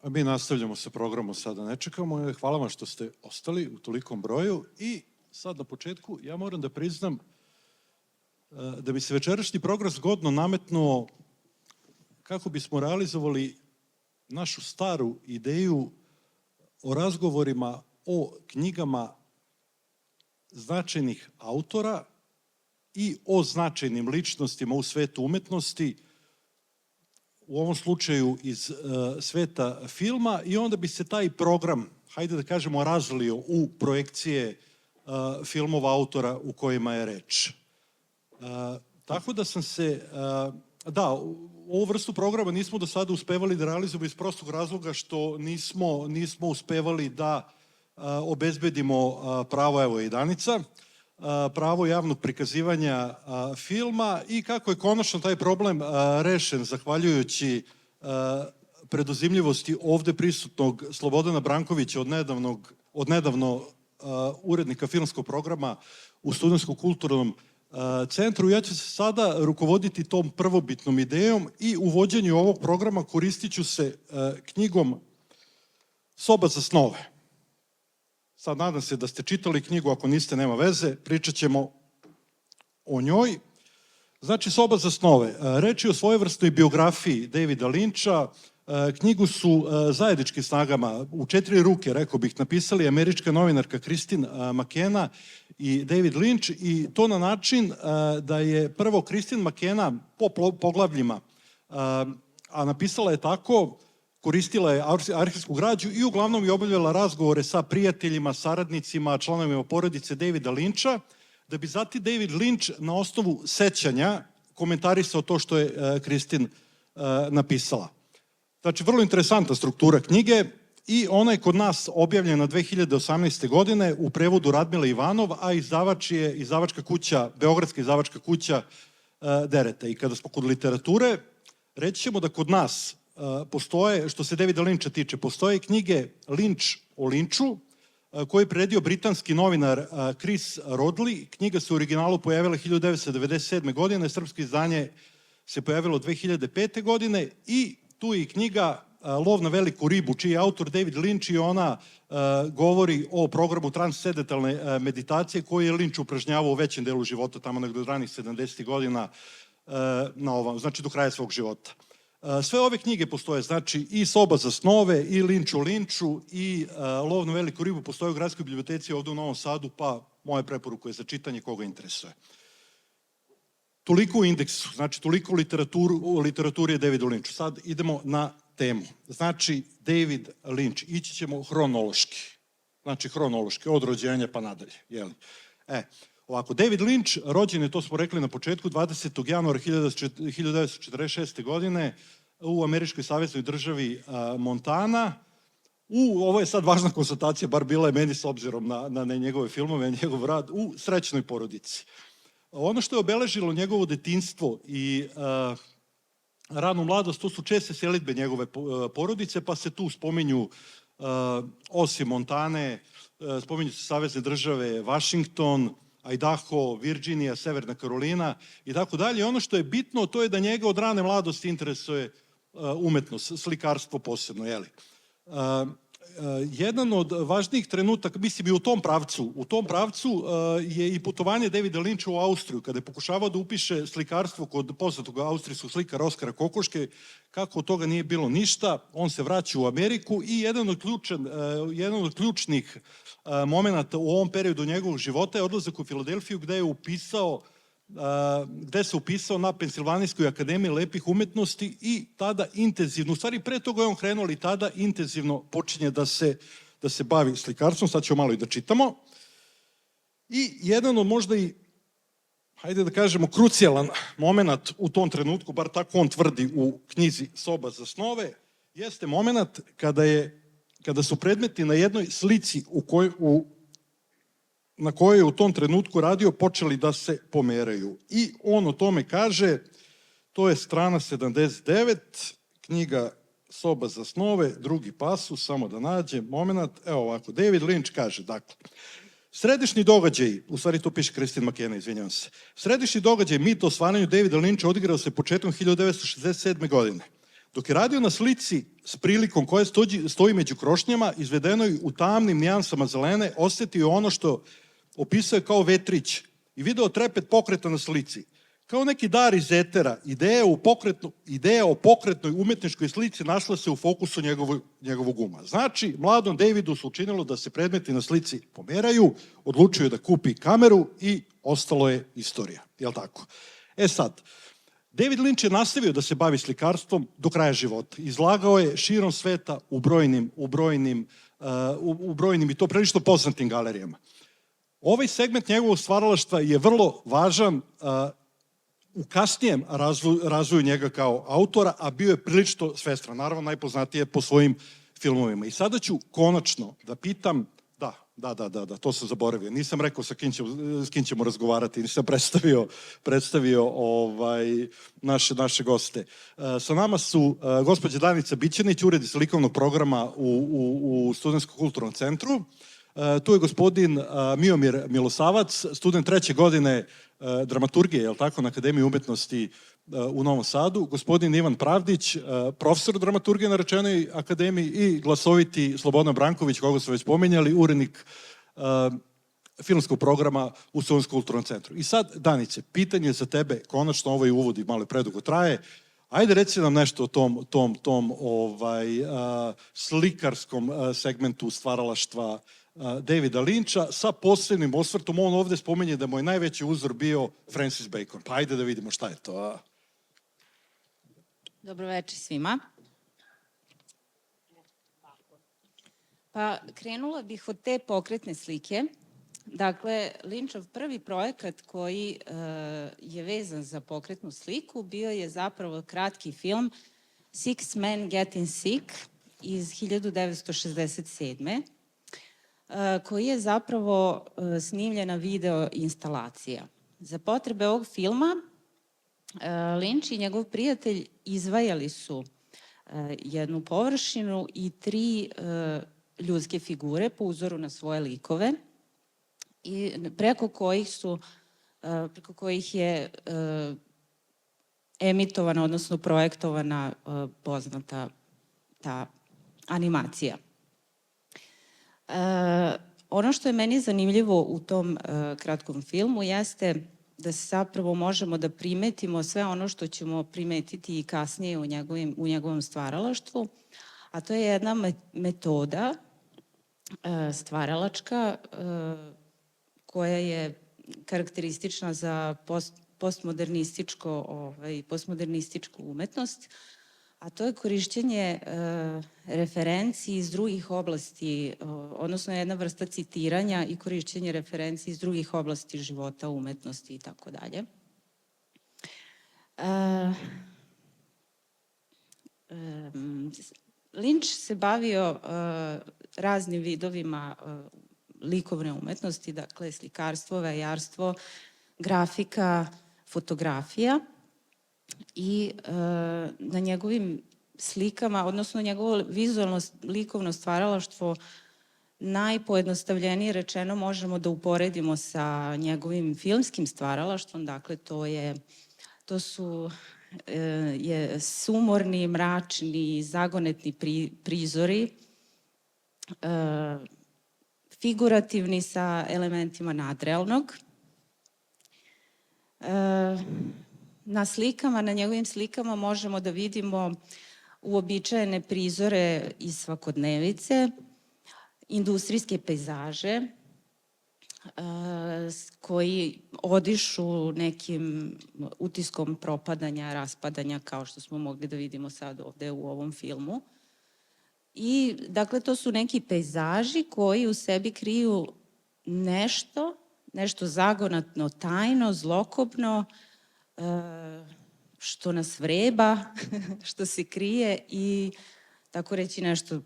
A mi nastavljamo sa programom Sada ne čekamo. Hvala vam što ste ostali u tolikom broju. I sad na početku ja moram da priznam da bi se večerašnji program zgodno nametnuo kako bismo realizovali našu staru ideju o razgovorima o knjigama značajnih autora i o značajnim ličnostima u svetu umetnosti, u ovom slučaju iz sveta filma, i onda bi se taj program, hajde da kažemo, razlio u projekcije filmova autora u kojima je reč. Tako da sam se, ovu vrstu programa nismo do sada uspevali da realizujemo iz prostog razloga što nismo uspevali da obezbedimo pravo, evo i Danica, pravo javnog prikazivanja filma, i kako je konačno taj problem rešen zahvaljujući preduzimljivosti ovde prisutnog Slobodana Brankovića, od nedavno urednika filmskog programa u Studentskom kulturnom centru. Ja ću se sada rukovoditi tom prvobitnom idejom i u vođenju ovog programa koristit ću se knjigom Soba za snove. Sad nadam se da ste čitali knjigu, ako niste, nema veze, pričat ćemo o njoj. Znači, Soba za snove. Reč je o svojevrsnoj biografiji Davida Lyncha. Knjigu su zajedničkim snagama, u 4 ruke, rekao bih, napisali američka novinarka Christine McKenna i David Lynch, i to na način da je prvo Christine McKenna po poglavljima, a napisala je tako, koristila je arhivsku građu i uglavnom je obavljala razgovore sa prijateljima, saradnicima, članovima porodice Davida Lyncha, da bi zatim David Lynch na osnovu sećanja komentarisao to što je Christine napisala. Znači, vrlo interesantna struktura knjige, i ona je kod nas objavljena 2018. godine u prevodu Radmila Ivanov, a izdavač je izdavačka kuća, Beogradska izdavačka kuća Dereta. I kada smo kod literature, reći ćemo da kod nas postoje, što se Davida Lyncha tiče, postoje knjige Lynch o Lynchu, koji je priredio britanski novinar Chris Rodley. Knjiga se u originalu pojavila 1997. godine, srpsko izdanje se pojavilo 2005. godine, i tu je i knjiga Lov na veliku ribu, čiji je autor David Lynch, i ona govori o programu transcendentalne meditacije koji je Lynch upražnjavao u većem delu života, tamo negde od ranih 70. godina na ovom, znači do kraja svog života. Sve ove knjige postoje, znači i Soba za snove, i Lynch o Lynchu, i Lov na veliku ribu postoje u Gradskoj biblioteci ovde u Novom Sadu, pa moja preporuka je za čitanje koga interesuje. Toliko u indeksu, znači toliko u literaturi je Davidu Lynchu. Sad idemo na temu. Znači, David Lynch, ići ćemo hronološki. Znači, hronološki, od rođenja pa nadalje. Ovako, David Lynch rođen je, to smo rekli na početku, 20. januara 1946. godine u američkoj saveznoj državi Montana. Ovo je sad važna konstatacija, bar bila je meni s obzirom na njegove filmove, njegov rad, u srećnoj porodici. Ono što je obeležilo njegovo detinjstvo i ranu mladost, to su česte selidbe njegove porodice, pa se tu spominju osim Montane, spominju se savezne države Washington, Idaho, Virginija, Severna Karolina i tako dalje. Ono što je bitno, to je da njega od rane mladosti interesuje umetnost, slikarstvo posebno, jeli. Jedan od važnijih trenutaka, mislim i u tom pravcu je i putovanje Davida Lyncha u Austriju, kada je pokušavao da upiše slikarstvo kod poznatog austrijskog slikara Oskara Kokoške. Kako od toga nije bilo ništa, on se vraća u Ameriku, i jedan od ključnih momenata u ovom periodu njegovog života je odlazak u Filadelfiju, gde se upisao na Pensilvanijskoj akademiji lepih umetnosti, i tada intenzivno, u stvari pre toga je on krenuo, ali tada intenzivno počinje da se bavi slikarstvom. Sad ćemo malo i da čitamo. I jedan od možda i, hajde da kažemo, krucijalan moment u tom trenutku, bar tako on tvrdi u knjizi Soba za snove, jeste moment kada su predmeti na jednoj slici na kojoj je u tom trenutku radio počeli da se pomeraju. I on o tome kaže, to je strana 79, knjiga Soba za snove, drugi pasus, samo da nađem moment. Evo ovako, David Lynch kaže, dakle, središnji događaj, u stvari to piše Christine McKenna, izvinjavam se, središnji događaj mit o osvajanju Davida Lyncha odigrao se početkom 1967. godine. Dok je radio na slici s prilikom koja stoji među krošnjama, izvedenoj u tamnim nijansama zelene, osjetio ono što opisuje kao vetrić i video trepet pokreta na slici. Kao neki dar iz etera, ideja o pokretnoj umetničkoj slici našla se u fokusu njegovog uma. Znači, mladom Davidu se učinilo da se predmeti na slici pomeraju, odlučio da kupi kameru i ostalo je istorija. Jel' tako? Sad, David Lynch je nastavio da se bavi slikarstvom do kraja života. Izlagao je širom sveta u brojnim i to prilično poznatim galerijama. Ovaj segment njegovog stvaralaštva je vrlo važan u kasnijem razvoju njega kao autora, a bio je prilično svestran. Naravno, najpoznatije po svojim filmovima. I sada ću konačno da pitam, da, to sam zaboravio. Nisam rekao s kim ćemo razgovarati, nisam predstavio naše goste. Sa nama su gospođa Danica Bićanić, urednik likovnog programa u Studentskom kulturnom centru. Tu je gospodin Miomir Milosavac, student 3. godine dramaturgije, je li tako, na Akademiji umetnosti u Novom Sadu. Gospodin Ivan Pravdić, profesor dramaturgije na rečenoj akademiji i glasoviti Slobodan Branković, koga su već pomenjali, urednik filmskog programa u Studentskom kulturnom centru. I sad, Danice, pitanje za tebe, konačno ovaj uvod i malo predugo traje. Ajde, reci nam nešto o tom slikarskom segmentu stvaralaštva Davida Lyncha sa posebnim osvrtom. On ovde spomenje da mu je najveći uzor bio Francis Bacon. Pa ajde da vidimo šta je to. Dobroveče svima. Pa krenula bih od te pokretne slike. Dakle, Lynchov prvi projekat koji je vezan za pokretnu sliku bio je zapravo kratki film Six Men Getting Sick iz 1967. Koji je zapravo snimljena video instalacija. Za potrebe ovog filma Lynch i njegov prijatelj izvajali su jednu površinu i 3 ljudske figure po uzoru na svoje likove i preko kojih je emitovana, odnosno projektovana poznata ta animacija. Ono što je meni zanimljivo u tom kratkom filmu jeste da se zapravo možemo da primetimo sve ono što ćemo primetiti i kasnije u njegovom stvaralaštvu, a to je jedna metoda stvaralačka koja je karakteristična za postmodernističku umetnost, a to je korišćenje referenci iz drugih oblasti, odnosno jedna vrsta citiranja i korišćenje referenci iz drugih oblasti života, umetnosti i tako dalje. Lynch se bavio raznim vidovima likovne umetnosti, dakle slikarstvo, vajarstvo, grafika, fotografija. I na njegovim slikama, odnosno njegovo vizualno likovno stvaralaštvo najpojednostavljenije rečeno možemo da uporedimo sa njegovim filmskim stvaralaštvom, dakle to su sumorni, mračni, zagonetni prizori, figurativni sa elementima nadrealnog. Na njegovim slikama možemo da vidimo uobičajene prizore iz svakodnevice, industrijske pejzaže koji odišu nekim utiskom propadanja, raspadanja, kao što smo mogli da vidimo sad ovde u ovom filmu. I, dakle, to su neki pejzaži koji u sebi kriju nešto zagonetno, tajno, zlokobno, što nas vreba, što se krije i tako reći nešto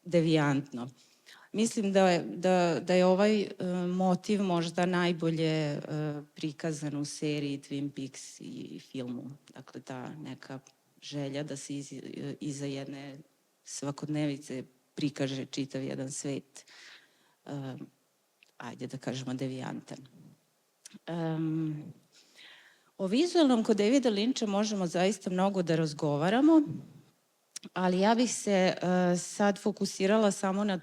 devijantno. Mislim da je ovaj motiv možda najbolje prikazan u seriji Twin Peaks i filmu. Dakle, ta neka želja da se iza jedne svakodnevice prikaže čitav jedan svet, ajde da kažemo devijantan. O vizualnom kod Davida Lyncha možemo zaista mnogo da razgovaramo. ali ja bih se sad fokusirala samo na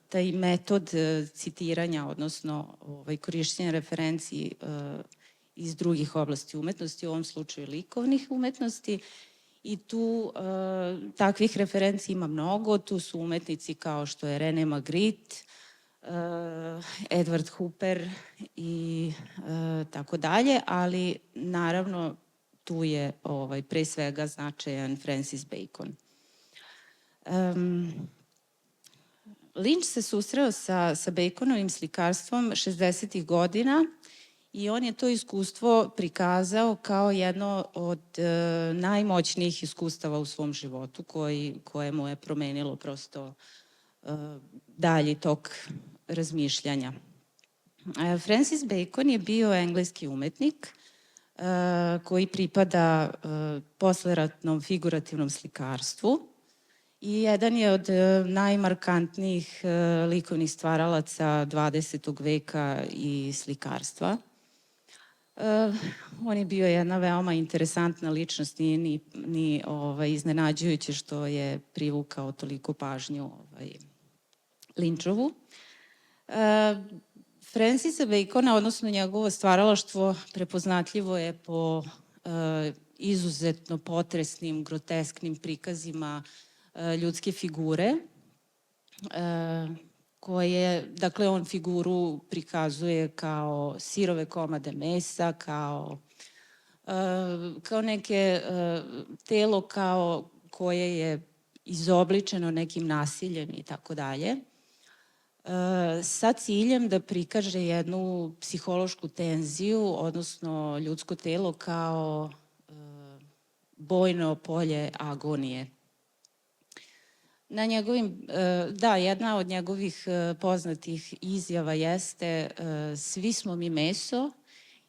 taj metod citiranja, odnosno korišćenja referenci iz drugih oblasti umetnosti, u ovom slučaju likovnih umetnosti. I tu takvih referenci ima mnogo. Tu su umetnici kao što je René Magritte, Edward Hopper i tako dalje, ali naravno tu je pre svega značajan Francis Bacon. Lynch se susreo sa Baconovim slikarstvom 60. godina i on je to iskustvo prikazao kao jedno od najmoćnijih iskustava u svom životu, koje mu je promenilo prosto dalji tok razmišljanja. Francis Bacon je bio engleski umetnik koji pripada posleratnom figurativnom slikarstvu i jedan je od najmarkantnijih likovnih stvaralaca 20. veka i slikarstva. On je bio jedna veoma interesantna ličnost, nije ni iznenađujuće što je privukao toliko pažnju Lynchovu. Francisa Bacona, odnosno njegovo stvaralaštvo, prepoznatljivo je po izuzetno potresnim, grotesknim prikazima ljudske figure, koje, dakle, on figuru prikazuje kao sirove komade mesa, kao neke telo koje je izobličeno nekim nasiljem i tako dalje, sa ciljem da prikaže jednu psihološku tenziju, odnosno ljudsko telo kao bojno polje agonije. Jedna od njegovih poznatih izjava jeste svi smo mi meso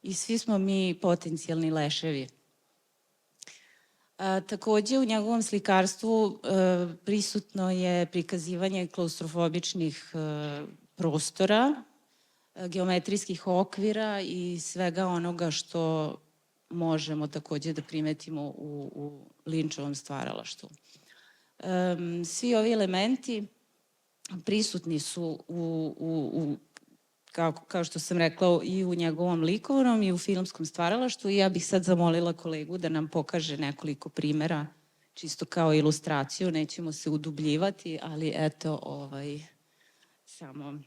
i svi smo mi potencijalni leševi. Takođe, u njegovom slikarstvu prisutno je prikazivanje klaustrofobičnih prostora, geometrijskih okvira i svega onoga što možemo takođe da primetimo u Lynchovom stvaralaštvu. Svi ovi elementi prisutni su kao što sam rekla, i u njegovom likovnom i u filmskom stvaralaštvu, i ja bih sad zamolila kolegu da nam pokaže nekoliko primera, čisto kao ilustraciju, nećemo se udubljivati, ali eto, samo,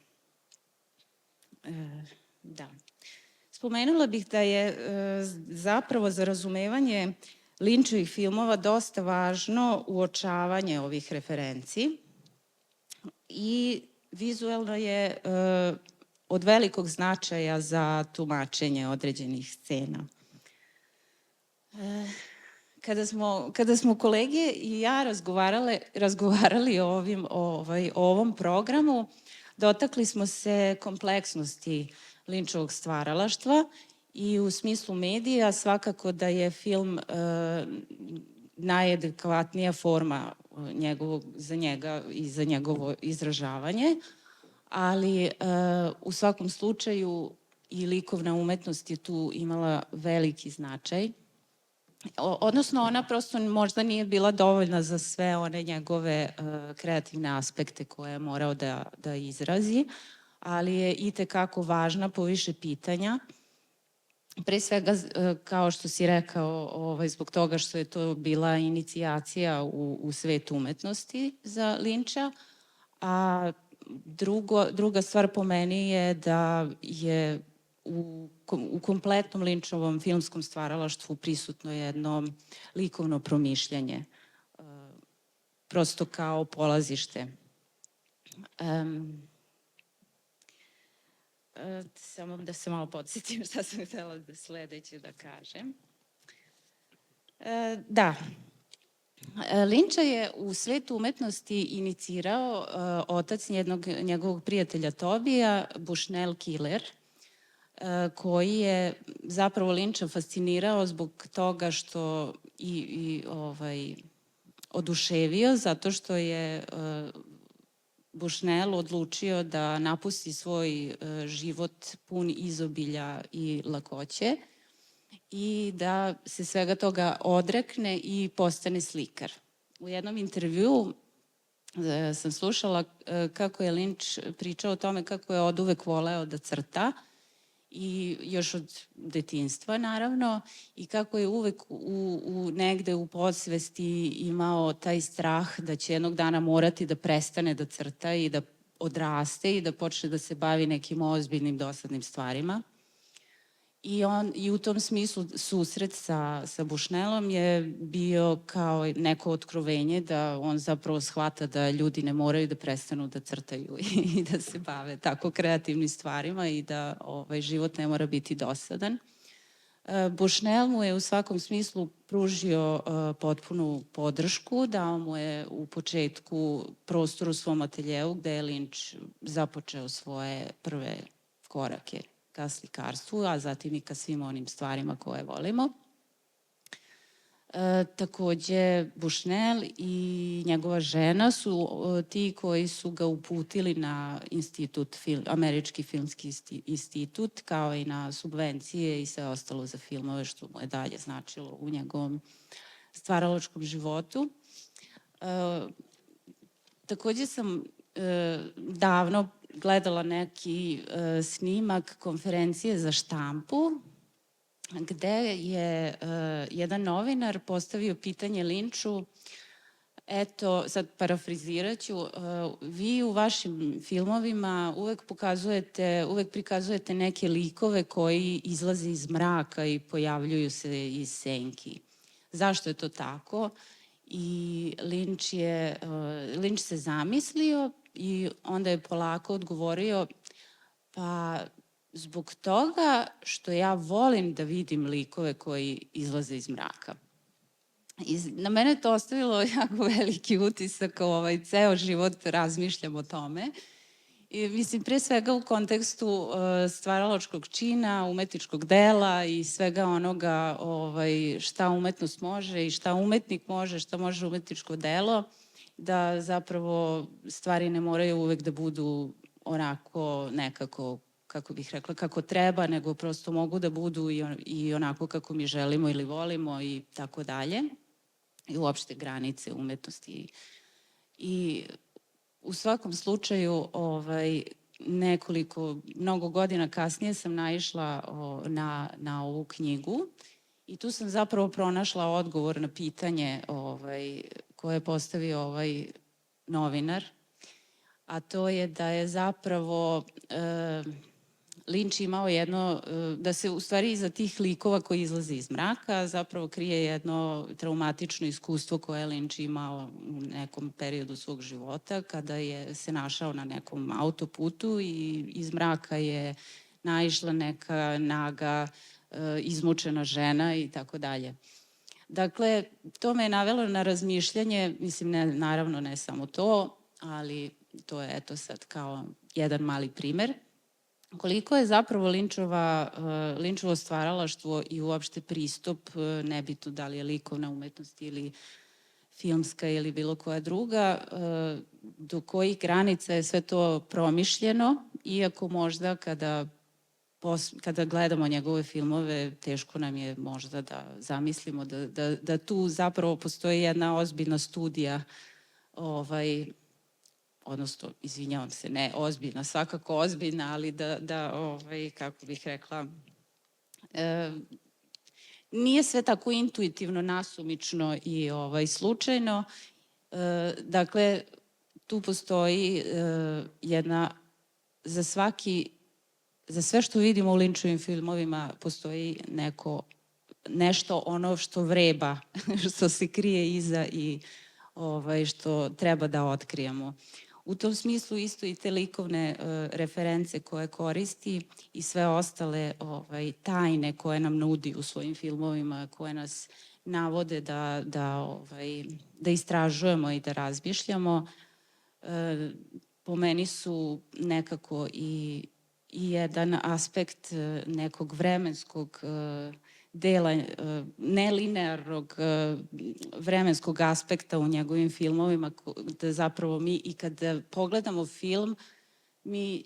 da. Spomenula bih da je zapravo za razumevanje Lynchovih filmova dosta važno uočavanje ovih referenci i vizuelno je od velikog značaja za tumačenje određenih scena. Kada smo kolege i ja razgovarali o ovom programu, dotakli smo se kompleksnosti Lynchovog stvaralaštva i u smislu medija svakako da je film najadekvatnija forma za njega i za njegovo izražavanje, ali u svakom slučaju i likovna umetnost je tu imala veliki značaj. Odnosno, ona prosto možda nije bila dovoljna za sve one njegove kreativne aspekte koje je morao da izrazi, ali je i tekako važna po više pitanja. Pre svega, kao što si rekao, zbog toga što je to bila inicijacija u svet umetnosti za Lyncha, a druga stvar po meni je da je u kompletnom Lynchovom filmskom stvaralaštvu prisutno jedno likovno promišljanje, prosto kao polazište. Samo da se malo podsjetim šta sam htela sledeće da kažem. Da, Lyncha je u svetu umetnosti inicirao otac njegovog prijatelja Tobija, Bushnell Killer, koji je zapravo Lyncha fascinirao zbog toga što oduševio, zato što je Bushnell odlučio da napusti svoj život pun izobilja i lakoće i da se svega toga odrekne i postane slikar. U jednom intervjuu sam slušala kako je Lynch pričao o tome kako je oduvek voleo da crta i još od detinjstva naravno i kako je uvek negde u podsvesti imao taj strah da će jednog dana morati da prestane da crta i da odraste i da počne da se bavi nekim ozbiljnim dosadnim stvarima. I u tom smislu susret sa Bushnellom je bio kao neko otkrovenje da on zapravo shvata da ljudi ne moraju da prestanu da crtaju i da se bave tako kreativnim stvarima i da život ne mora biti dosadan. Bushnell mu je u svakom smislu pružio potpunu podršku, dao mu je u početku prostor u svom ateljeu gde je Lynch započeo svoje prve korake ka slikarstvu, a zatim i ka svim onim stvarima koje volimo. Takođe, Bushnell i njegova žena su ti koji su ga uputili na Američki filmski institut, kao i na subvencije i sve ostalo za filmove, što mu je dalje značilo u njegovom stvaralačkom životu. Takođe sam davno gledala neki snimak konferencije za štampu gde je jedan novinar postavio pitanje Lynchu, eto, sad parafrizirat ću, vi u vašim filmovima uvek prikazujete neke likove koji izlaze iz mraka i pojavljuju se iz senki. Zašto je to tako? I Lynch se zamislio i onda je polako odgovorio, pa zbog toga što ja volim da vidim likove koji izlaze iz mraka. I na mene je to ostavilo jako veliki utisak, ceo život razmišljam o tome. I, mislim, pre svega u kontekstu stvaralačkog čina, umetničkog dela i svega onoga šta umetnost može i šta umetnik može, šta može umetničko delo, da zapravo stvari ne moraju uvek da budu onako nekako, kako bih rekla, kako treba, nego prosto mogu da budu i onako kako mi želimo ili volimo i tako dalje. I uopšte granice umetnosti. I u svakom slučaju, mnogo godina kasnije sam naišla na ovu knjigu i tu sam zapravo pronašla odgovor na pitanje koje je postavio ovaj novinar, a to je da je zapravo Lynch imao da se u stvari iza tih likova koji izlaze iz mraka zapravo krije jedno traumatično iskustvo koje je Lynch imao u nekom periodu svog života kada je se našao na nekom autoputu i iz mraka je naišla neka naga, izmučena žena i tako dalje. Dakle, to me je navelo na razmišljanje, mislim, naravno ne samo to, ali to je eto sad kao jedan mali primer. Koliko je zapravo Lynchovo stvaralaštvo i uopšte pristup, nebitno da li je likovna umetnost ili filmska ili bilo koja druga, do kojih granica je sve to promišljeno, iako možda kada gledamo njegove filmove, teško nam je možda da zamislimo da tu zapravo postoji jedna ozbiljna studija, odnosno, izvinjavam se, ne ozbiljna, svakako ozbiljna, ali kako bih rekla, nije sve tako intuitivno, nasumično i slučajno. Dakle, tu postoji za sve što vidimo u Lynchovim filmovima postoji nešto ono što vreba, što se krije iza i što treba da otkrijemo. U tom smislu isto i te likovne reference koje koristi i sve ostale tajne koje nam nudi u svojim filmovima, koje nas navode da istražujemo i da razmišljamo, po meni su nekako i jedan aspekt nekog vremenskog dela, nelinearnog vremenskog aspekta u njegovim filmovima, da zapravo mi i kada pogledamo film, mi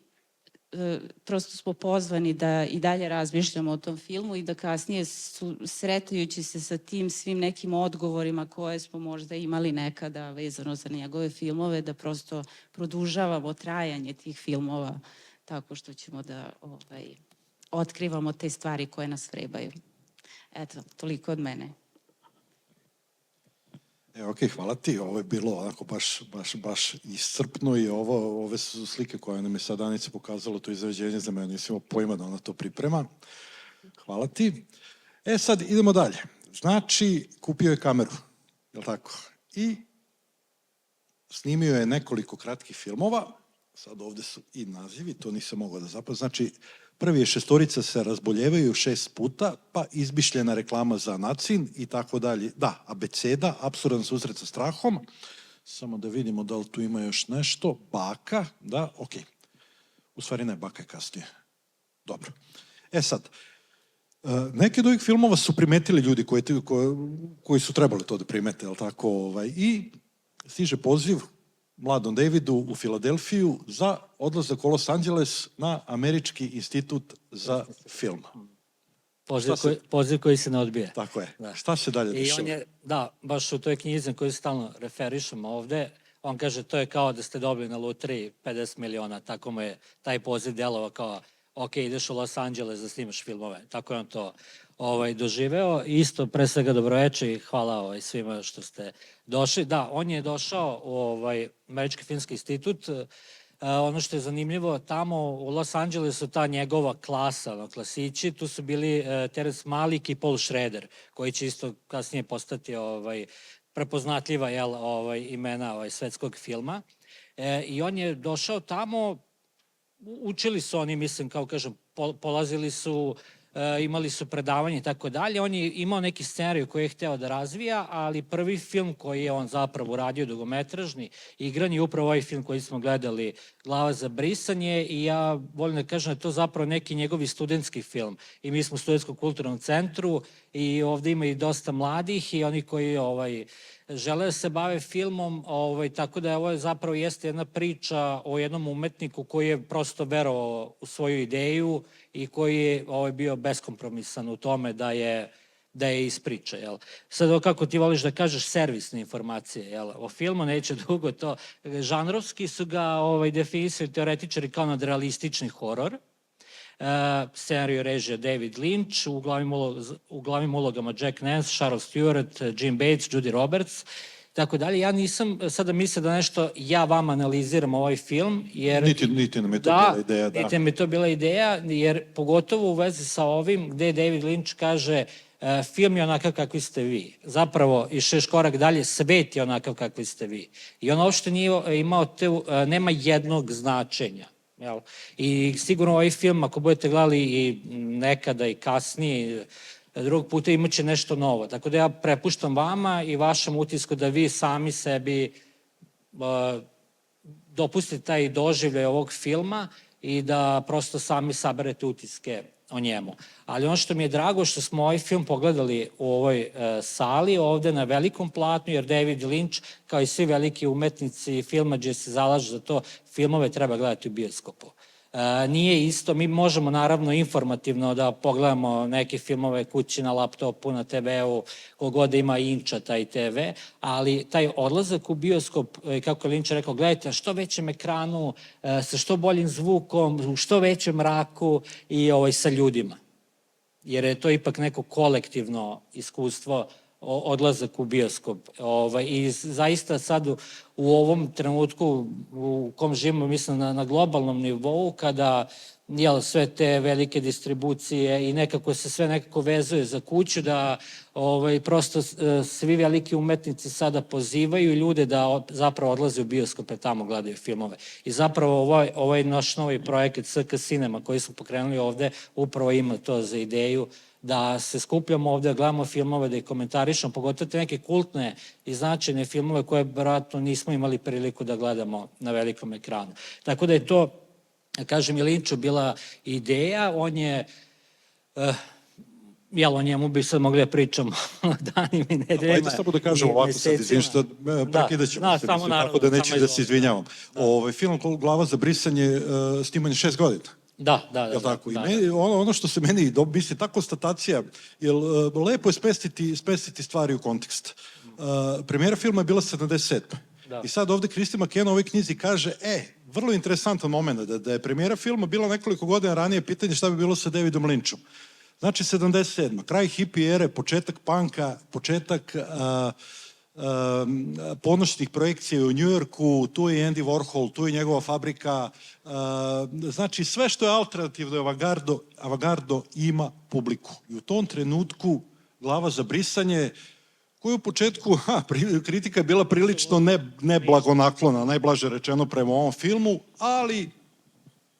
prosto smo pozvani da i dalje razmišljamo o tom filmu i da kasnije sretajući se sa tim svim nekim odgovorima koje smo možda imali nekada vezano za njegove filmove, da prosto produžavamo trajanje tih filmova tako što ćemo da otkrivamo te stvari koje nas vrebaju. Eto, toliko od mene. Okej, hvala ti. Ovo je bilo onako baš iscrpno i ove su slike koje nam je sad Danica pokazala, to izrađenje za mene, nisam imao pojma da ona to priprema. Hvala ti. Sad idemo dalje. Znači, kupio je kameru, je li tako? I snimio je nekoliko kratkih filmova, sad ovde su i nazivi, to nisam mogao da zapravo. Znači, prvi je Šestorica se razboljevaju 6 puta, pa izmišljena reklama za Nacin i tako dalje. Da, Abeceda, apsurdan susret sa strahom. Samo da vidimo da li tu ima još nešto. Baka, da, okej. U stvari ne, Baka je kasnije. Dobro. Sad, neke od ovih filmova su primetili ljudi koji su trebali to da primete, jel tako? I stiže poziv mladom Davidu u Filadelfiju za odlazak u Los Angeles na Američki institut za film. Poziv koji se ne odbije. Tako je. Šta se dalje dešava? Da, baš u toj knjizi koju stalno referišemo ovde, on kaže to je kao da ste dobili na lutriji 50 miliona, tako mu je taj poziv delovao kao ok, ideš u Los Angeles da snimaš filmove. Tako je on to doživeo. Isto, pre svega, dobroveče i hvala svima što ste došli. Da, on je došao u Američki filmski institut. Ono što je zanimljivo, tamo u Los Angelesu ta njegova klasa, klasići, tu su bili Terence Malick i Paul Schrader, koji će isto kasnije postati prepoznatljiva imena svetskog filma. I on je došao tamo, učili su oni, mislim, kao kažem, polazili su, imali su predavanje i tako dalje. On je imao neki scenarij koji je hteo da razvija, ali prvi film koji je on zapravo uradio, dugometražni, igran je upravo ovaj film koji smo gledali, Glava za brisanje, i ja volim da kažem da je to zapravo neki njegovi studentski film. I mi smo u Studentskom kulturnom centru i ovde ima i dosta mladih i oni koji žele da se bave filmom, tako da ovo zapravo jeste jedna priča o jednom umetniku koji je prosto verovao u svoju ideju i koji je bio beskompromisan u tome da je ispriča. Sad, kako ti voliš da kažeš, servisne informacije o filmu, neće dugo to. Žanrovski su ga definisali teoretičari kao nadrealistični horor. Scenariju režija David Lynch, u glavnim ulogama Jack Nance, Sharon Stewart, Jim Bates, Judy Roberts, tako dalje. Ja nisam sada mislio da nešto ja vam analiziram ovaj film, jer... Niti nam je to bila ideja, da. Niti nam je to bila ideja, jer pogotovo u vezi sa ovim, gde David Lynch kaže film je onakav kakvi ste vi. Zapravo, i 6 korak dalje, svet je onakav kakvi ste vi. I on uopšte nije imao nema jednog značenja. I sigurno ovaj film, ako budete gledali i nekada i kasnije, drugog puta imaće nešto novo. Tako da ja prepuštam vama i vašem utisku da vi sami sebi dopustite taj doživljaj ovog filma i da prosto sami saberete utiske o njemu. Ali ono što mi je drago što smo ovaj film pogledali u ovoj sali, ovde na velikom platnu, jer David Lynch, kao i svi veliki umetnici filmadže se zalažu za to, filmove treba gledati u bioskopu. Nije isto, mi možemo naravno informativno da pogledamo neke filmove kući na laptopu, na TV-u, kogod ima inča taj TV, ali taj odlazak u bioskop, kako je Lynch rekao, gledajte na što većem ekranu, sa što boljim zvukom, u što većem mraku i sa ljudima. Jer je to ipak neko kolektivno iskustvo, odlazak u bioskop. I zaista sad u ovom trenutku u kom živimo, mislim, na globalnom nivou, kada sve te velike distribucije i nekako se sve nekako vezuje za kuću, da prosto svi veliki umetnici sada pozivaju ljude da zapravo odlaze u bioskope, tamo gledaju filmove. I zapravo ovaj naš novi projekat SK Cinema koji smo pokrenuli ovde upravo ima to za ideju da se skupljamo ovde, da gledamo filmove, da ih komentarišemo, pogotovo te neke kultne i značajne filmove koje vjerojatno nismo imali priliku da gledamo na velikom ekranu. Tako da je to, kažem, i Lynchu bila ideja, on je, o njemu bi sad mogli da pričamo danima i nedeljima. Ajde samo da kažem ovako sad, izvim što prekidat ćemo se, tako da neću da se izvinjavam. Film Glava za brisanje sniman je 6 godina. Jel tako? I ono što se meni, mislim, ta konstatacija, jer lepo je smestiti stvari u kontekst. Premijera filma je bila 77. I sad ovde Christine McKenna u ovoj knjizi kaže, vrlo interesantan moment, da je premijera filma bila nekoliko godina ranije, pitanje šta bi bilo sa Davidom Lynchom. Znači 77. Kraj hippie ere, početak punka, početak ponoćnih projekcija u Njujorku, tu je Andy Warhol, tu je njegova fabrika. Znači sve što je alternativno i avangardno ima publiku. I u tom trenutku Glava za brisanje, koju u početku, kritika je bila prilično neblagonaklona, najblaže rečeno prema ovom filmu, ali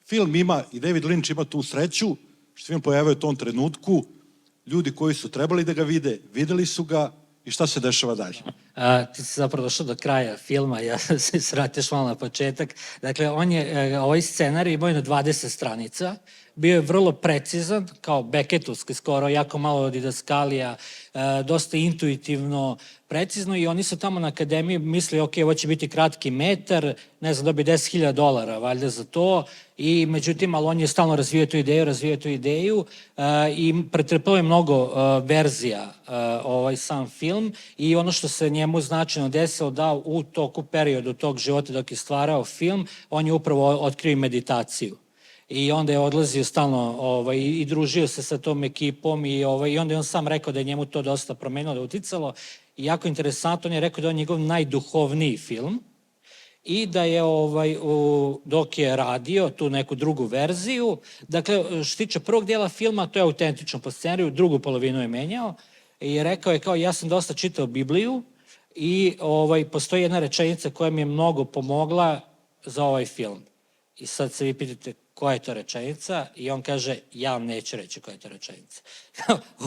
film ima, i David Lynch ima tu sreću, što se film pojavio u tom trenutku, ljudi koji su trebali da ga vide, videli su ga, i šta se dešava dalje? Ti si zapravo došao do kraja filma, ja se sratiš malo na početak. Dakle, ovaj scenarij imao je na 20 stranica, bio je vrlo precizan, kao Becketovski skoro, jako malo od didaskalija, dosta intuitivno, precizno, i oni su tamo na akademiji mislili, ok, ovo će biti kratki metar, ne znam, dobi $10.000 valjda za to, i međutim, ali on je stalno razvijao tu ideju i pretrpao je mnogo verzija sam film, i ono što se njemu značajno desilo da u toku periodu tog života dok je stvarao film, on je upravo otkrio meditaciju. I onda je odlazio stalno i družio se sa tom ekipom i onda je on sam rekao da je njemu to dosta promenilo, da je uticalo. I jako interesantno, on je rekao da je njegov najduhovniji film i da je dok je radio tu neku drugu verziju, dakle, što tiče prvog dijela filma, to je autentično po scenariju, drugu polovinu je menjao i rekao je kao, ja sam dosta čitao Bibliju i postoji jedna rečenica koja mi je mnogo pomogla za ovaj film. I sad se vi pitate koja je to rečenica i on kaže, ja vam neću reći koja je to rečenica.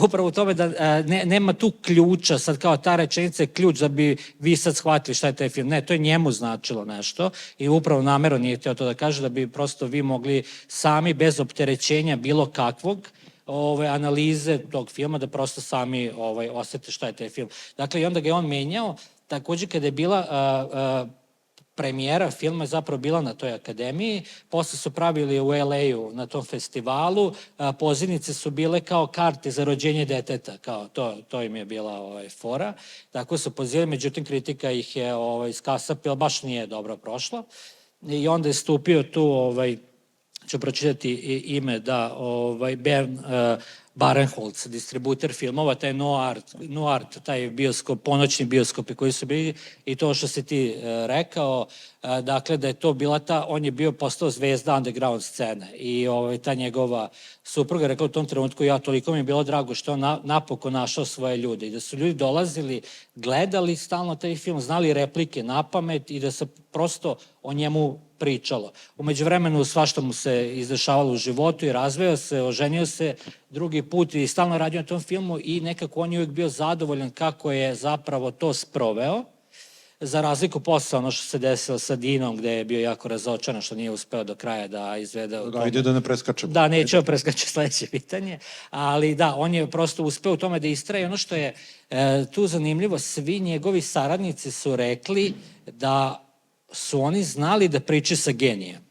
Upravo u tome da nema tu ključa, sad kao ta rečenica je ključ da bi vi sad shvatili šta je taj film. Ne, to je njemu značilo nešto i upravo namerno nije htio to da kaže, da bi prosto vi mogli sami bez opterećenja bilo kakvog analize tog filma da prosto sami osete šta je taj film. Dakle, i onda ga je on menjao. Takođe, kada je bila premijera filma je zapravo bila na toj akademiji, posle su pravili u LA-u na tom festivalu, pozivnice su bile kao karte za rođenje deteta, kao to im je bila fora, tako su pozivali, međutim kritika ih je skasapila, baš nije dobro prošlo, i onda je stupio tu, ću pročitati ime, Bern Barenholtz, distributer filmova, taj Noart, taj bioskop, ponoćni bioskopi koji su bili, i to što si ti rekao, dakle da je to bila on je postao zvezda underground scene i ta njegova supruga rekla u tom trenutku, toliko mi je bilo drago što on napokon našao svoje ljude i da su ljudi dolazili, gledali stalno taj film, znali replike na pamet i da se prosto o njemu pričalo. Umeđu vremenu svašta mu se izdešavalo u životu i razveo se, oženio se drugi put i stalno radio na tom filmu i nekako on je uvijek bio zadovoljan kako je zapravo to sproveo, za razliku posle ono što se desilo sa Dinom, gde je bio jako razočaran što nije uspeo do kraja da izvede... Ajde da ne preskačemo. Da, nećemo preskačati sledeće pitanje, ali da, on je prosto uspeo u tome da istraje. Ono što je tu zanimljivo, svi njegovi saradnici su rekli da su oni znali da pričaju sa genijem.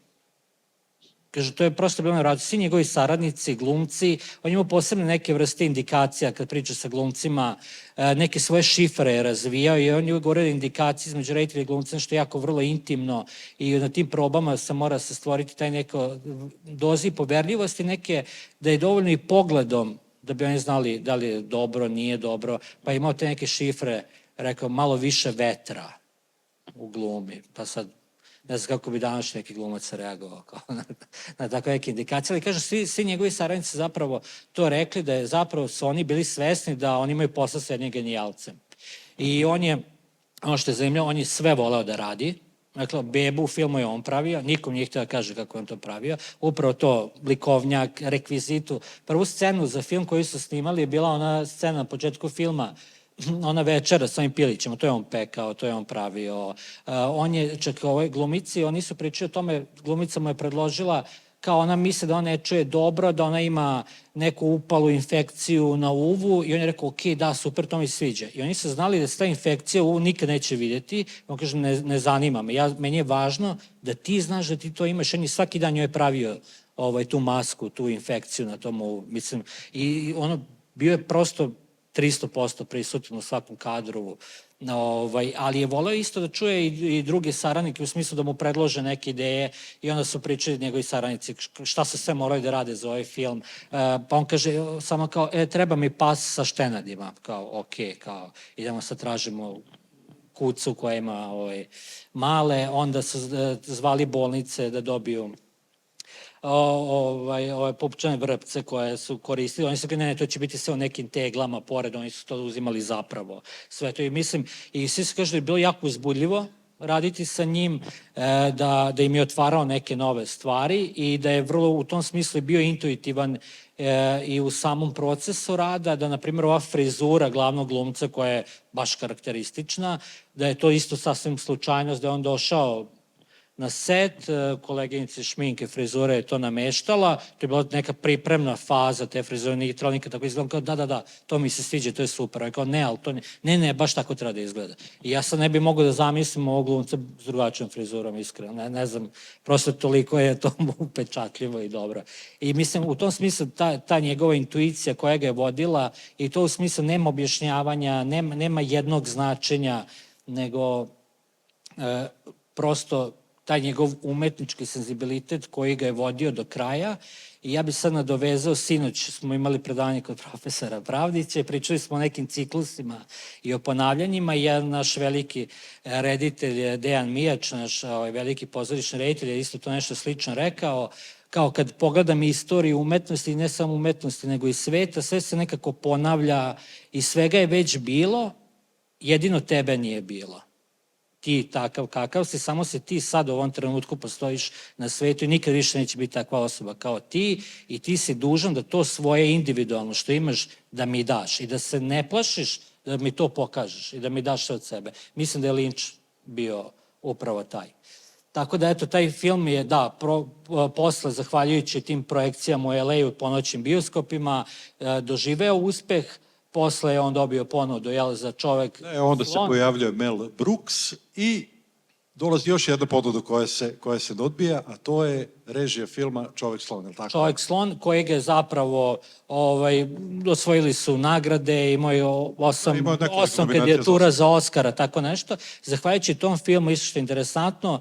Kaže, to je prosto bilo nevjerojatno. Svi njegovi saradnici, glumci, on ima posebne neke vrste indikacija kad priča sa glumcima, neke svoje šifre je razvijao i on je govorio o indikaciji između reditelja i glumca, što je jako vrlo intimno i na tim probama se mora se stvoriti taj neko dozi poverljivosti neke, da je dovoljno i pogledom da bi oni znali da li je dobro, nije dobro, pa je imao te neke šifre, rekao, malo više vetra u glumi, pa sad ne znam kako bi danas neki glumac reagovao na takve neke indikacije, ali kaže, svi njegovi saradnici zapravo to rekli, da je zapravo su oni bili svesni da oni imaju posla sa jednim genijalcem. I on je, ono što je zanimljivo, on je sve voleo da radi, dakle, bebu u filmu je on pravio, nikom nije htio da kaže kako je on to pravio, upravo to, likovnjak, rekvizitu. Prvu scenu za film koju su snimali je bila ona scena na početku filma, ona večera sa ovim pilićima, to je on pekao, to je on pravio. On je, čak glumici, oni su pričali o tome, glumica mu je predložila kao ona misle da ona ne čuje dobro, da ona ima neku upalu infekciju na uvu i on je rekao, ok, da, super, to mi sviđa. I oni su znali da se ta infekcija u uvu nikad neće vidjeti. On kaže, ne zanima me. Meni je važno da ti znaš da ti to imaš. On je svaki dan njoj pravio tu masku, tu infekciju na tom uvu. Mislim, i ono, bio je prosto 300% prisutan u svakom kadru, ali je voleo isto da čuje i druge saradnike u smislu da mu predlože neke ideje i onda su pričali njegovi saradnici šta se sve moraju da rade za ovaj film. Pa on kaže samo kao, treba mi pas sa štenadima, kao, ok, kao, idemo sad tražimo kucu koja ima male, onda su zvali bolnice da dobiju ove pupčane vrpce koje su koristili. Oni su rekli, ne, to će biti sve u nekim teglama pored, oni su to uzimali zapravo. Sve to i mislim, i svi su kažu da je bilo jako uzbudljivo raditi sa njim, da im je otvarao neke nove stvari i da je vrlo u tom smislu bio intuitivan i u samom procesu rada, da na primjer ova frizura glavnog glumca koja je baš karakteristična, da je to isto sasvim slučajnost, da je on došao na set, koleginice šminke, frizure je to nameštala, to je bila neka pripremna faza te frizure, nije trebalo nikad tako izgledam, kao da, to mi se sviđa, to je super. Ja kao ne, ali to ne, baš tako treba da izgleda. I ja sad ne bih mogao da zamislim ovog glumca s drugačijom frizurom, iskreno, ne znam, prosto toliko je to upečatljivo i dobro. I mislim, u tom smislu, ta njegova intuicija koja ga je vodila, i to u smislu nema objašnjavanja, nema jednog značenja, nego prosto taj njegov umetnički senzibilitet koji ga je vodio do kraja. I ja bih sad nadovezao, sinoć smo imali predavanje kod profesora Pravdića i pričali smo o nekim ciklusima i o ponavljanjima i jedan naš veliki reditelj Dejan Mijač, naš veliki pozorišni reditelj, je isto to nešto slično rekao, kao kad pogledam istoriju umetnosti, i ne samo umetnosti, nego i sveta, sve se nekako ponavlja i svega je već bilo, jedino tebe nije bilo. Ti takav kakav si, samo se ti sad u ovom trenutku postojiš na svetu i nikad više neće biti takva osoba kao ti i ti si dužan da to svoje individualno što imaš da mi daš i da se ne plašiš da mi to pokažeš i da mi daš sve od sebe. Mislim da je Lynch bio upravo taj. Tako da, eto, taj film je, da, posle, zahvaljujući tim projekcijama u LA-u po noćnim bioskopima, doživeo uspeh. Posle je on dobio ponudu, za čovek... Onda se pojavljuje Mel Brooks i dolazi još jedna ponuda koja se odbija, a to je režija filma Čovek slon, je li tako? Čovek slon, kojeg je zapravo osvojili su nagrade, imao je 8 kandidatura za Oscara, tako nešto. Zahvaljujući tom filmu, isto što je interesantno,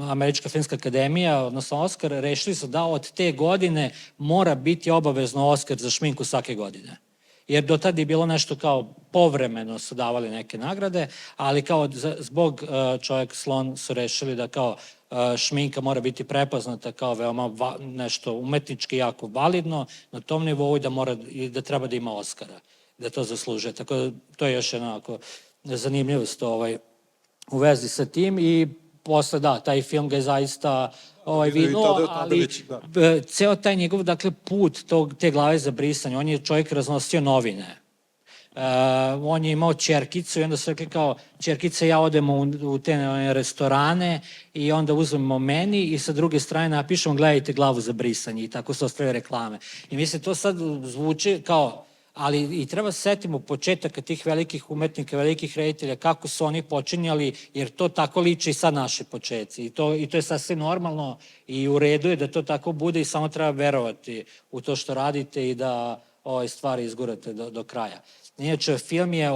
Američka filmska akademija, odnosno Oscar, rešili su da od te godine mora biti obavezno Oscar za šminku svake godine. Jer do tada je bilo nešto kao povremeno su davali neke nagrade, ali kao zbog Čovek slon su rešili da kao šminka mora biti prepoznata kao veoma nešto umetnički jako validno na tom nivou i da treba da ima Oscara, da to zaslužuje. Tako da to je još jedna zanimljivost u vezi sa tim i posle, da, taj film ga je zaista vinuo, ali ceo taj njegov, dakle, put te glave za brisanje, on je čovjek raznosio novine. On je imao ćerkicu i onda su rekli kao, ćerkice, ja odemo u te restorane i onda uzmemo meni i sa druge strane napišemo gledajte glavu za brisanje i tako se ostavljaju reklame. I mislim, to sad zvuči kao, ali i treba setimo početaka tih velikih umetnika, velikih reditelja, kako su oni počinjali, jer to tako liči i sad naši početci. I to je sasvim normalno i u redu je da to tako bude i samo treba verovati u to što radite i da ove stvari izgurate do kraja. Inače, film je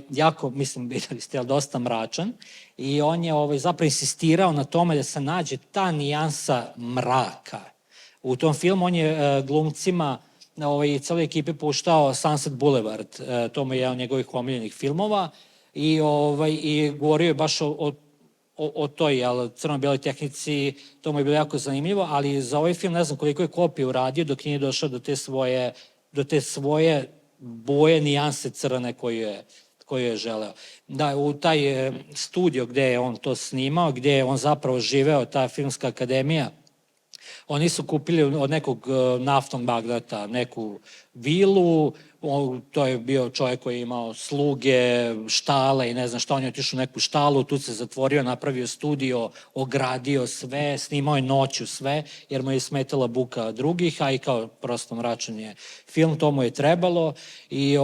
jako, mislim, videli ste, dosta mračan i on je zapravo insistirao na tome da se nađe ta nijansa mraka. U tom filmu on je glumcima i celoj ekipi puštao Sunset Boulevard, to mu je jedan od njegovih omiljenih filmova i govorio je baš o toj crno-bijeloj tehnici, to mu je bilo jako zanimljivo, ali za ovaj film ne znam koliko je kopija uradio dok nije došao do te svoje boje, nijanse crne koju je želeo. Da, u taj studio gde je on to snimao, gde je on zapravo živeo, ta filmska akademija Oni su kupili od nekog naftnog magnata neku vilu, to je bio čovjek koji je imao sluge, štale i ne znam šta, on je otišao u neku štalu, tu se zatvorio, napravio studio, ogradio sve, snimao je noću sve, jer mu je smetala buka drugih, a i kao prosto mračan je film, to mu je trebalo i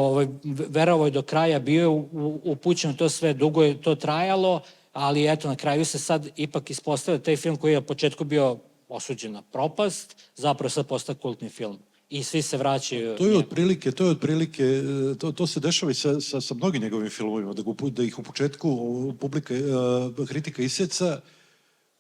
verovao je do kraja, bio je upućen to sve, dugo je to trajalo, ali eto, na kraju se sad ipak ispostavio taj film koji je na početku bio osuđen na propast, zapravo sad postao kultni film. I svi se vraćaju. To je otprilike, to se dešava i sa mnogim njegovim filmovima, da ih u početku kritika isjeca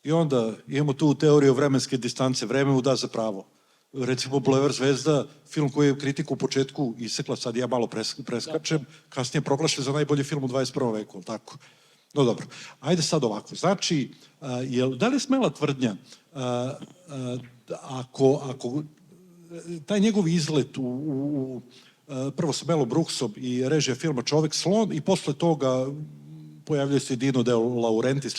i onda imamo tu teoriju vremenske distance, vreme mu da za pravo. Recimo Bulevar zvezda, film koji je kritiku u početku isekla, sad ja malo preskačem, kasnije proglašen za najbolji film u 21. veku, tako? No dobro, ajde sad ovako. Znači, da li je smela tvrdnja ako taj njegov izlet u prvo sa Melo Brooksom i režija filma Čovek slon i posle toga pojavljuje se Dino De Laurentiis,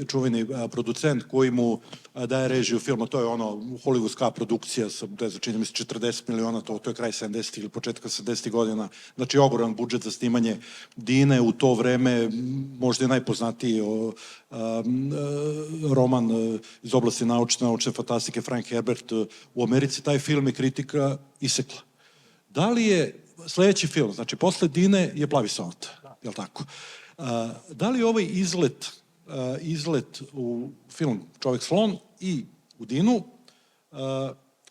čuveni producent koji mu daje režiju filma, to je ono hollywoodska produkcija sa, čini mi se, 40 miliona, to je kraj 70. ili početka 70. godina, znači ogroman budžet za snimanje Dine, u to vreme možda je najpoznatiji roman iz oblasti naučne fantastike Frank Herbert u Americi, taj film je kritika isekla. Da li je sledeći film, znači posle Dine je Plavi somot, je li tako? Da li ovaj izlet u film Čovek slon i u Dinu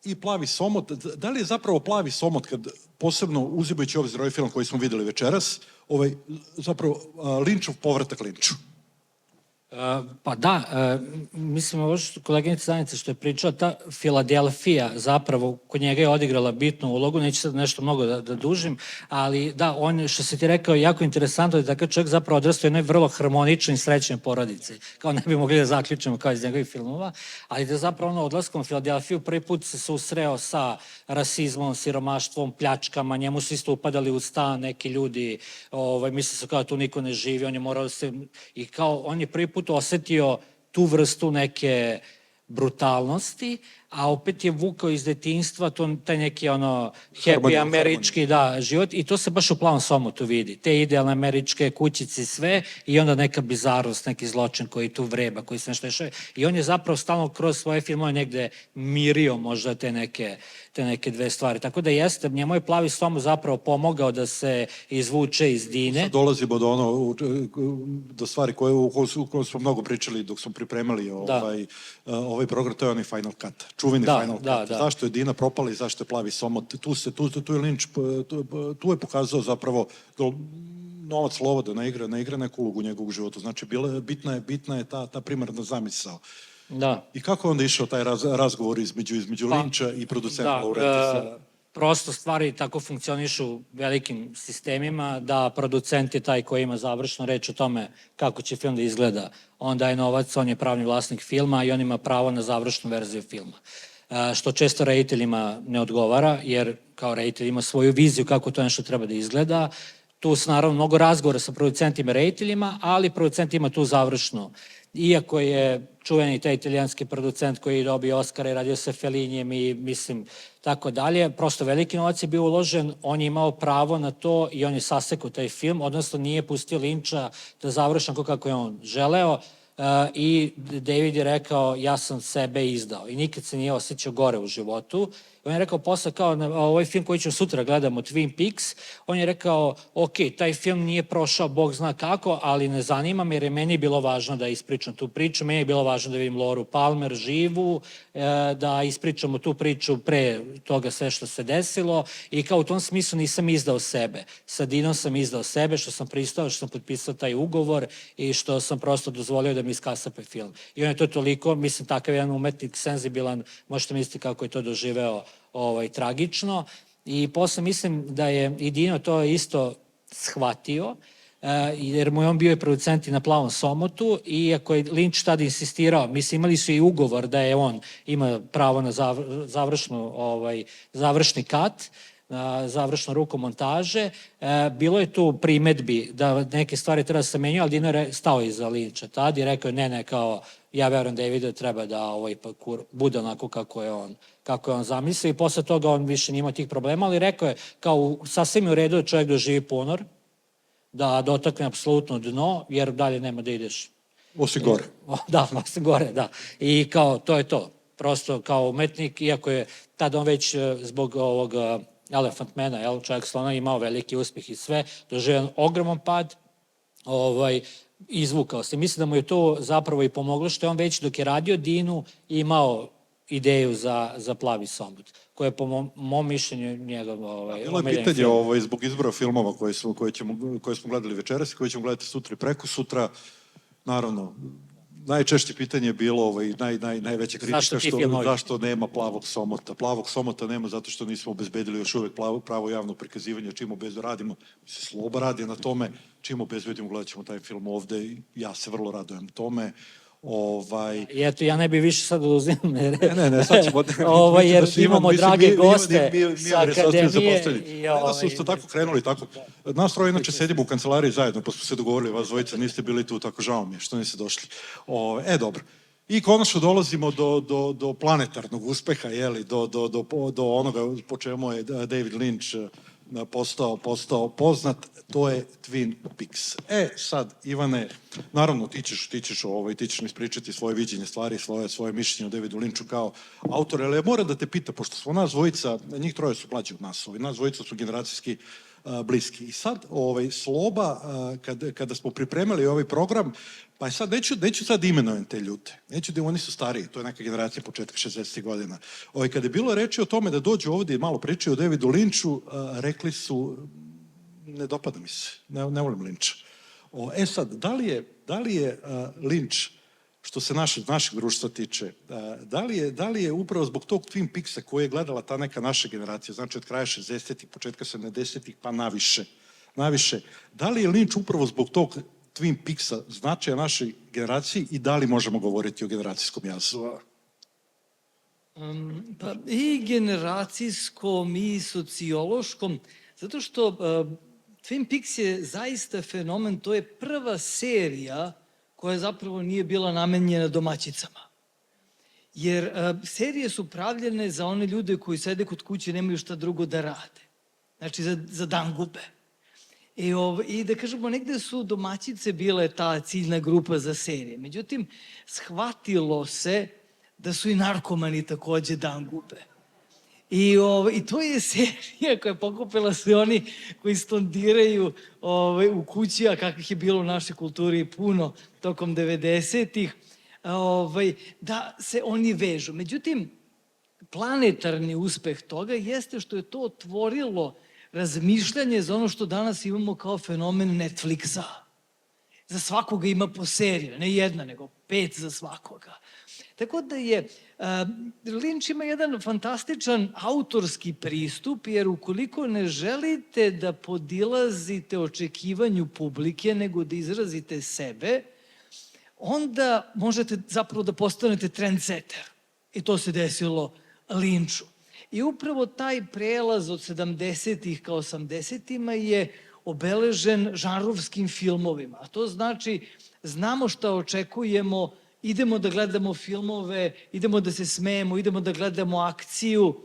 i Plavi somot, da li je zapravo Plavi somot, kad posebno uzimajući obzir ovaj film koji smo videli večeras, zapravo Linčov povratak Linču? Pa da, mislim, ovo što koleginica Danica što je pričala, ta Filadelfija zapravo kod njega je odigrala bitnu ulogu, neću sad nešto mnogo da dužim, ali da, on, što si ti rekao, je jako interesantno da takav čovjek zapravo odrastao u jednoj vrlo harmoničnoj i srećnoj porodici, kao ne bi mogli da zaključimo kao iz njegovih filmova, ali da zapravo odlaskom u Filadelfiju prvi put se susreo sa rasizmom, siromaštvom, pljačkama, njemu su isto upadali u stan neki ljudi, misle su kao tu niko ne živi, on je morao da se, i kao on je prvi put osetio tu vrstu neke brutalnosti, a opet je vukao iz detinjstva taj neki happy američki život i to se baš u Plavom somotu vidi. Te idealne američke kućice sve i onda neka bizarnost, neki zločin koji tu vreba, koji se nešto dešava. I on je zapravo stalno kroz svoje filmove negde mirio možda te neke dve stvari. Tako da jeste, njemu je Plavi somot zapravo pomogao da se izvuče iz Dine. Sad dolazimo do stvari o kojoj smo mnogo pričali dok smo pripremali ovaj program, to je onaj Final Cut. Čuveni Final Cut. Zašto je Dina propala i zašto je Plavi somot? Tu je Linč, tu je pokazao zapravo novac lova da ne igra neku ulogu u njegovu životu. Znači, bitna je ta primarna zamisao. Da. I kako je onda išao taj razgovor između Linča i producenta Laurentisa? Prosto stvari tako funkcionišu velikim sistemima, da producent je taj koji ima završnu reč o tome kako će film da izgleda. On daje novac, on je pravni vlasnik filma i on ima pravo na završnu verziju filma. Što često rediteljima ne odgovara, jer kao reditelj ima svoju viziju kako to nešto treba da izgleda. Tu su naravno mnogo razgovora sa producentima i rediteljima, ali producent ima tu završnu. Iako je čuveni taj italijanski producent koji je dobio Oscara i radio sa Felinijem i mislim tako dalje, prosto veliki novac je bio uložen, on je imao pravo na to i on je sasekao taj film, odnosno nije pustio Linča da završi kako je on želeo i David je rekao ja sam sebe izdao i nikad se nije osjećao gore u životu. On je rekao posle kao ovaj film koji ćemo sutra gledamo, Twin Peaks, on je rekao ok, taj film nije prošao bog zna kako, ali ne zanima me jer je meni bilo važno da ispričam tu priču, meni je bilo važno da vidim Loru Palmer živu, da ispričamo tu priču pre toga sve što se desilo i kao u tom smislu nisam izdao sebe. Sa Dinom sam izdao sebe, što sam pristao, što sam potpisao taj ugovor i što sam prosto dozvolio da mi iskasape film. I on je to toliko, mislim, takav jedan umetnik, senzibilan, možete misliti kako je to doživeo tragično i posle mislim da je i Dino to isto shvatio, jer mu je on bio i producent i na Plavom somotu i ako je Linč tada insistirao, mislim imali su i ugovor da je on ima pravo na završni kat, na završnu ruku montaže. Bilo je tu primetbi da neke stvari treba da se menjaju, ali Dino je stao iza Linča tad i rekao je ne, kao ja verujem da je video treba da ovo ipak bude onako kako je on zamislio i posle toga on više nije imao tih problema, ali rekao je kao sasvim je u redu da čovjek doživi ponor, da dotakne apsolutno dno, jer dalje nema da ideš. Osim gore. Da, osim gore, da. I kao, to je to. Prosto kao umetnik, iako je tad on već zbog ovog Elephant Mana, čovjek slona imao veliki uspjeh i sve, doživio ogroman pad, izvukao se. Mislim da mu je to zapravo i pomoglo što je on već dok je radio Dinu imao ideju za Plavi Sombot, koja je po mom mišljenju njegov Bilo je pitanje zbog izbora filmova koje smo gledali večeras i koje ćemo gledati sutra i preko sutra. Naravno, najčešće pitanje je bilo najveća kritika zašto nema Plavog Somota. Plavog Somota nema zato što nismo obezbedili još uvek pravo javno prikazivanje, čim radimo, Sloba radi na tome, čim obezbedimo gledat ćemo taj film ovde i ja se vrlo radujem tome. I eto, ja ne bi više sad uzimam. Ne, sad ćemo... Jer imamo drage goste sa akademije. Da su to tako krenuli, tako. Nas troje inače sedimo u kancelariji zajedno, pa smo se dogovorili, vas dvojica niste bili tu, tako žao mi je što niste došli. Dobro. I konačno dolazimo do planetarnog uspeha, do onoga po čemu je David Lynch postao poznat, to je Twin Peaks. Sad, Ivane, naravno ti ćeš mi ispričati svoje viđenje stvari, svoje mišljenje o Davidu Lynchu kao autor, ali ja moram da te pitam, pošto smo nas dvojica, njih troje su mlađi od nas, nas dvojica su generacijski bliski. I sad, Sloba, kada smo pripremali ovaj program, pa sad neću sad imenujem te ljude, oni su stariji, to je neka generacija početka 60. godina. Kada je bilo reči o tome da dođu ovdje i malo pričaju o Davidu Lynchu, rekli su, ne dopada mi se, ne volim Lyncha. Sad, da li je Lynch, što se našeg društva tiče, da li je upravo zbog tog Twin Peaksa koje je gledala ta neka naša generacija, znači od kraja 60-ih, početka 70-ih, pa naviše, da li je Lynch upravo zbog tog Twin Peaksa značaja našoj generaciji i da li možemo govoriti o generacijskom jazu? Pa i generacijskom i sociološkom, zato što Twin Peaks je zaista fenomen, to je prva serija koja zapravo nije bila namenjena domaćicama. Jer serije su pravljene za one ljude koji sede kod kuće i nemaju šta drugo da rade. Znači za dangube. I da kažemo, negde su domaćice bile ta ciljna grupa za serije. Međutim, shvatilo se da su i narkomani takođe dangube. I to je serija koja je pokupila sve oni koji stondiraju u kući, a kakvih je bilo u našoj kulturi puno tokom 90-ih, da se oni vežu. Međutim, planetarni uspeh toga jeste što je to otvorilo razmišljanje za ono što danas imamo kao fenomen Netflixa. Za svakoga ima po seriju, ne jedna, nego 5 za svakoga. Tako da Lynch ima jedan fantastičan autorski pristup, jer ukoliko ne želite da podilazite očekivanju publike, nego da izrazite sebe, onda možete zapravo da postanete trendsetter. I to se desilo Lynchu. I upravo taj prelaz od 70-ih ka 80-ima je obeležen žanrovskim filmovima. A to znači, znamo šta očekujemo, idemo da gledamo filmove, idemo da se smejemo, idemo da gledamo akciju,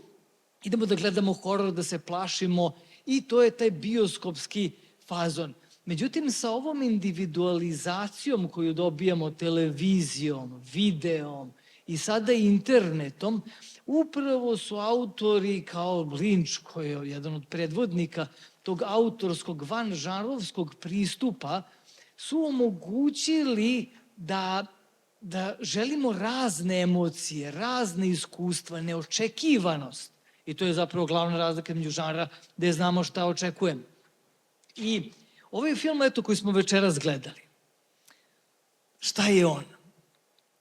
idemo da gledamo horor, da se plašimo i to je taj bioskopski fazon. Međutim, sa ovom individualizacijom koju dobijamo televizijom, videom i sada internetom, upravo su autori kao Lynch, koji je jedan od predvodnika tog autorskog vanžanrovskog pristupa, su omogućili da želimo razne emocije, razne iskustva, neočekivanost. I to je zapravo glavna razlika među žanra, gde znamo šta očekujemo. I ovaj film, koji smo večeras gledali, šta je on?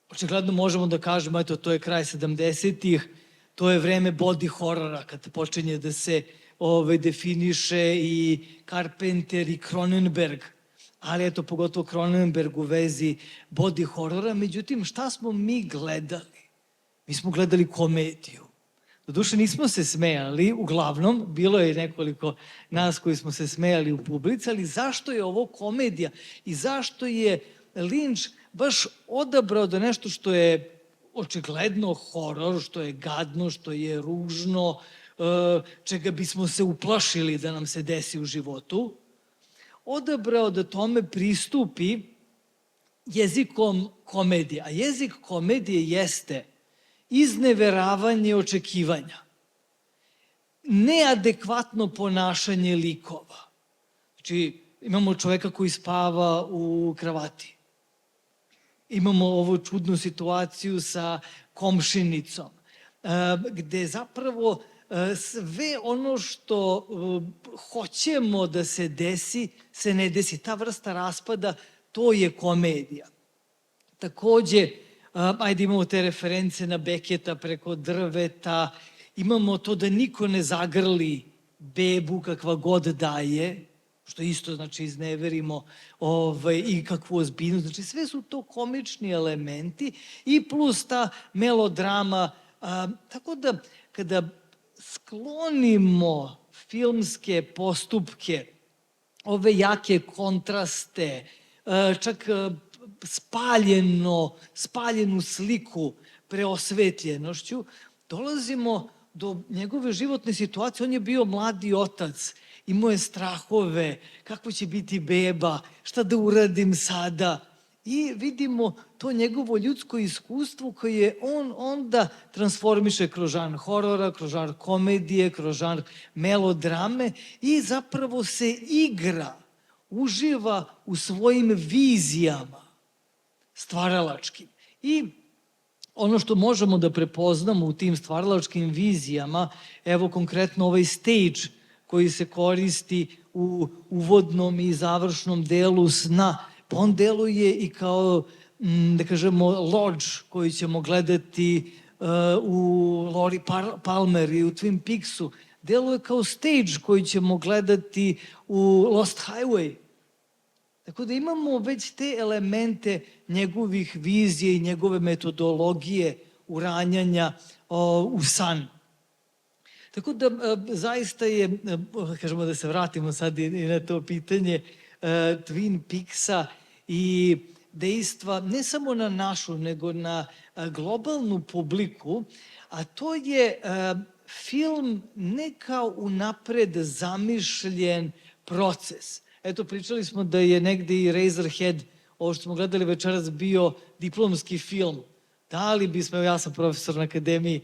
Očigledno možemo da kažemo, to je kraj 70-ih, to je vreme body horora, kad počinje da se definiše i Carpenter i Cronenberg, ali pogotovo Cronenberg u vezi body horora. Međutim, šta smo mi gledali? Mi smo gledali komediju. Doduše nismo se smejali, uglavnom, bilo je nekoliko nas koji smo se smejali u publici, ali zašto je ovo komedija i zašto je Lynch baš odabrao da nešto što je očigledno horor, što je gadno, što je ružno, čega bismo se uplašili da nam se desi u životu, odabrao da tome pristupi jezikom komedije. A jezik komedije jeste izneveravanje očekivanja, neadekvatno ponašanje likova. Znači, imamo čoveka koji spava u kravati. Imamo ovu čudnu situaciju sa komšinicom, gde zapravo sve ono što hoćemo da se desi, se ne desi. Ta vrsta raspada, to je komedija. Takođe, ajde imamo te reference na Beketa preko drveta, imamo to da niko ne zagrli bebu kakva god daje, što isto znači izneverimo i kakvu ozbiljnost. Znači sve su to komični elementi i plus ta melodrama. Tako da kada sklonimo filmske postupke, ove jake kontraste, čak spaljenu sliku preosvetljenošću, dolazimo do njegove životne situacije. On je bio mladi otac, imao je strahove, kako će biti beba, šta da uradim sada. I vidimo to njegovo ljudsko iskustvo koje on onda transformiše kroz žanr horora, kroz žanr komedije, kroz žanr melodrame i zapravo se igra, uživa u svojim vizijama stvaralačkim. I ono što možemo da prepoznamo u tim stvaralačkim vizijama, evo konkretno ovaj stage koji se koristi u uvodnom i završnom delu sna, on deluje i kao, da kažemo, lodge koji ćemo gledati u Lori Palmer i u Twin Peaksu. Deluje kao stage koji ćemo gledati u Lost Highway. Tako da imamo već te elemente njegovih vizije i njegove metodologije uranjanja u san. Tako da zaista je, kažemo da se vratimo sad i na to pitanje Twin Peaksa i dejstva ne samo na našu, nego na globalnu publiku, a to je film ne kao unapred zamišljen proces. Eto, pričali smo da je negde i Razorhead, ovo što smo gledali večeras, bio diplomski film. Da li bismo, ja sam profesor na akademiji,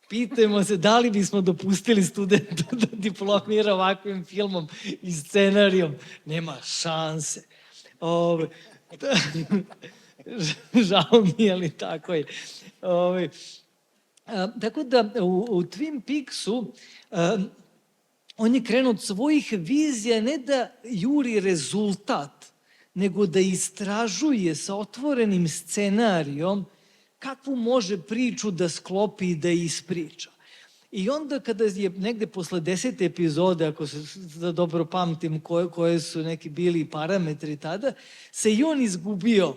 pitajmo se da li bismo dopustili studentu da diplomira ovakvim filmom i scenarijom. Nema šanse. Žao mi je, ali tako je. Tako da u Twin Peaksu on je krenuo od svojih vizija ne da juri rezultat, nego da istražuje sa otvorenim scenarijom kakvu može priču da sklopi i da ispriča. I onda kada je negde posle 10. epizode, ako se dobro pamtim koje su neki bili parametri tada, se i on izgubio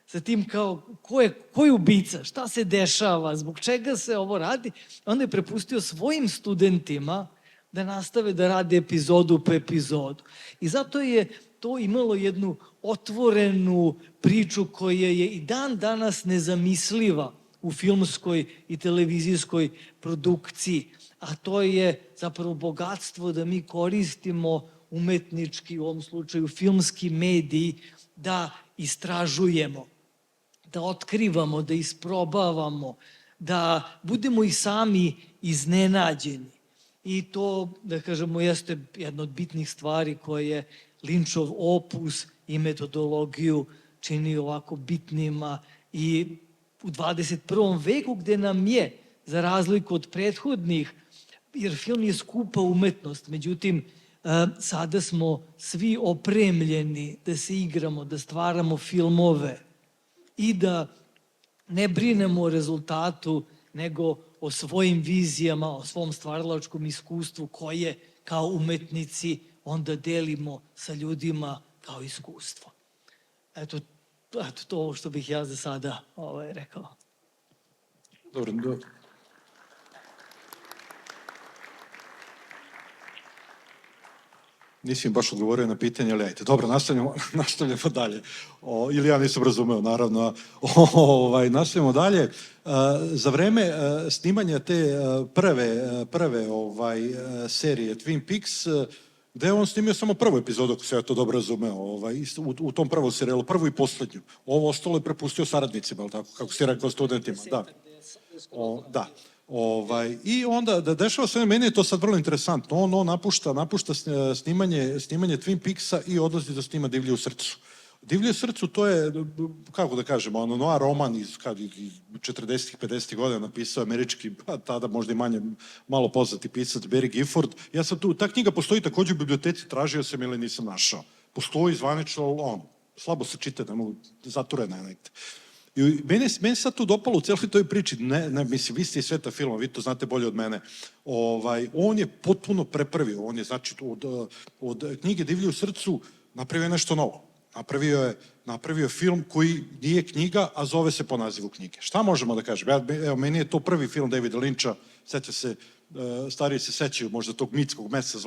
sa tim kao ko je ubica, šta se dešava, zbog čega se ovo radi. Onda je prepustio svojim studentima da nastave da rade epizodu po epizodu. I zato je to imalo jednu otvorenu priču koja je i dan danas nezamisliva u filmskoj i televizijskoj produkciji. A to je zapravo bogatstvo da mi koristimo umetnički, u ovom slučaju filmski mediji, da istražujemo, da otkrivamo, da isprobavamo, da budemo i sami iznenađeni. I to, da kažemo, jeste jedna od bitnih stvari koje Lynchov opus i metodologiju čini ovako bitnima i u 21. veku gde nam je, za razliku od prethodnih, jer film je skupa umetnost, međutim, sada smo svi opremljeni da se igramo, da stvaramo filmove i da ne brinemo o rezultatu, nego o svojim vizijama, o svom stvaralačkom iskustvu koje kao umetnici onda delimo sa ljudima kao iskustvo. Eto to što bih ja za sada rekao. Dobro. Nisi mi baš odgovorio na pitanje, ali ajte. Dobro, nastavljamo dalje. Ili ja nisam razumeo, naravno. Nastavljamo dalje. Za vreme snimanja te prve serije Twin Peaks, gde je on snimio samo prvu epizodu, ako se ja to dobro razumeo, u tom prvom serijalu, prvu i poslednju. Ovo ostalo je prepustio saradnicima, ali tako, kako si rekao, studentima. Da. Da. I onda, dešava se, meni je to sad vrlo interesantno, on napušta snimanje Twin Peaksa i odlazi da snima Divlje u srcu. Divlje u srcu, to je, kako da kažemo, noir roman iz 40-ih, 50-ih godina napisao američki, tada možda i malo poznati pisac Barry Gifford. Ja sam tu, ta knjiga postoji takođe u biblioteci, tražio sam ili nisam našao. Postoji zvanično, slabo se čita, zaturena je negde. I meni sad tu dopalo u celoj toj priči, mislim, vi ste iz sveta filma, vi to znate bolje od mene, on je potpuno prepravio, on je, znači, od knjige Divlje u srcu napravio nešto novo. Napravio film koji nije knjiga, a zove se po nazivu knjige. Šta možemo da kažem? Evo, meni je to prvi film Davida Lynča, seća se, stariji se sećaju možda tog mitskog mesta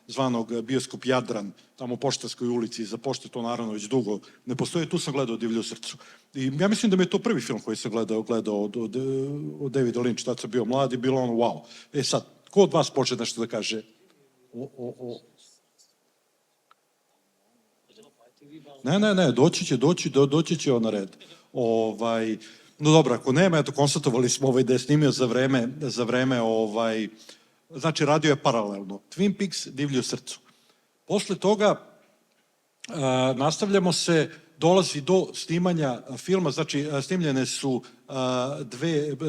zvanog Bioskop Jadran, tamo u Poštanskoj ulici, za pošte to naravno već dugo ne postoje, tu sam gledao Divlje u srcu. I ja mislim da mi je to prvi film koji sam gledao od Davida Lynča, tad sam bio mlad i bilo ono wow. E sad, ko od vas počne nešto da kaže Ne, doći će on na red. No dobro, ako nema, eto, konstatovali smo da je snimio za vreme, znači radio je paralelno. Twin Peaks, Divlje u srcu. Posle toga nastavljamo se, dolazi do snimanja filma, znači snimljene su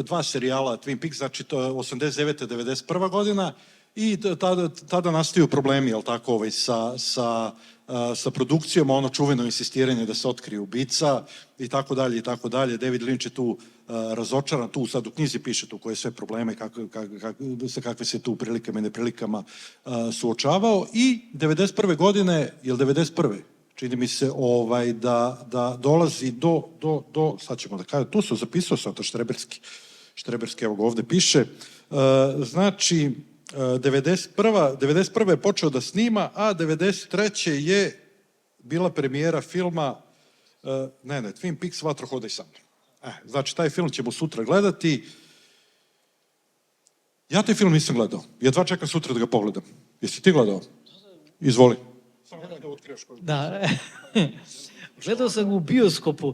dva serijala Twin Peaks, znači to je 89. 91. godina i tada nastaju problemi, jel tako, sa produkcijom, ono čuveno insistiranje da se otkrije ubica i tako dalje i tako dalje. David Lynch je tu razočaran, tu sad u knjizi piše tu koje sve probleme, sa kakve se tu prilikama i neprilikama suočavao i 91. godine, jel 91. čini mi se da dolazi do, sad ćemo da kažem, tu su zapisao sam to Štreberski, evo ga ovde piše, znači 91. je počeo da snima, a 93. je bila premijera filma Twin Peaks, Vatro hodaj sa mnom. Znači, taj film ćemo sutra gledati. Ja taj film nisam gledao. Jedva čekam sutra da ga pogledam. Jesi ti gledao? Izvoli. Da, gledao sam u bioskopu,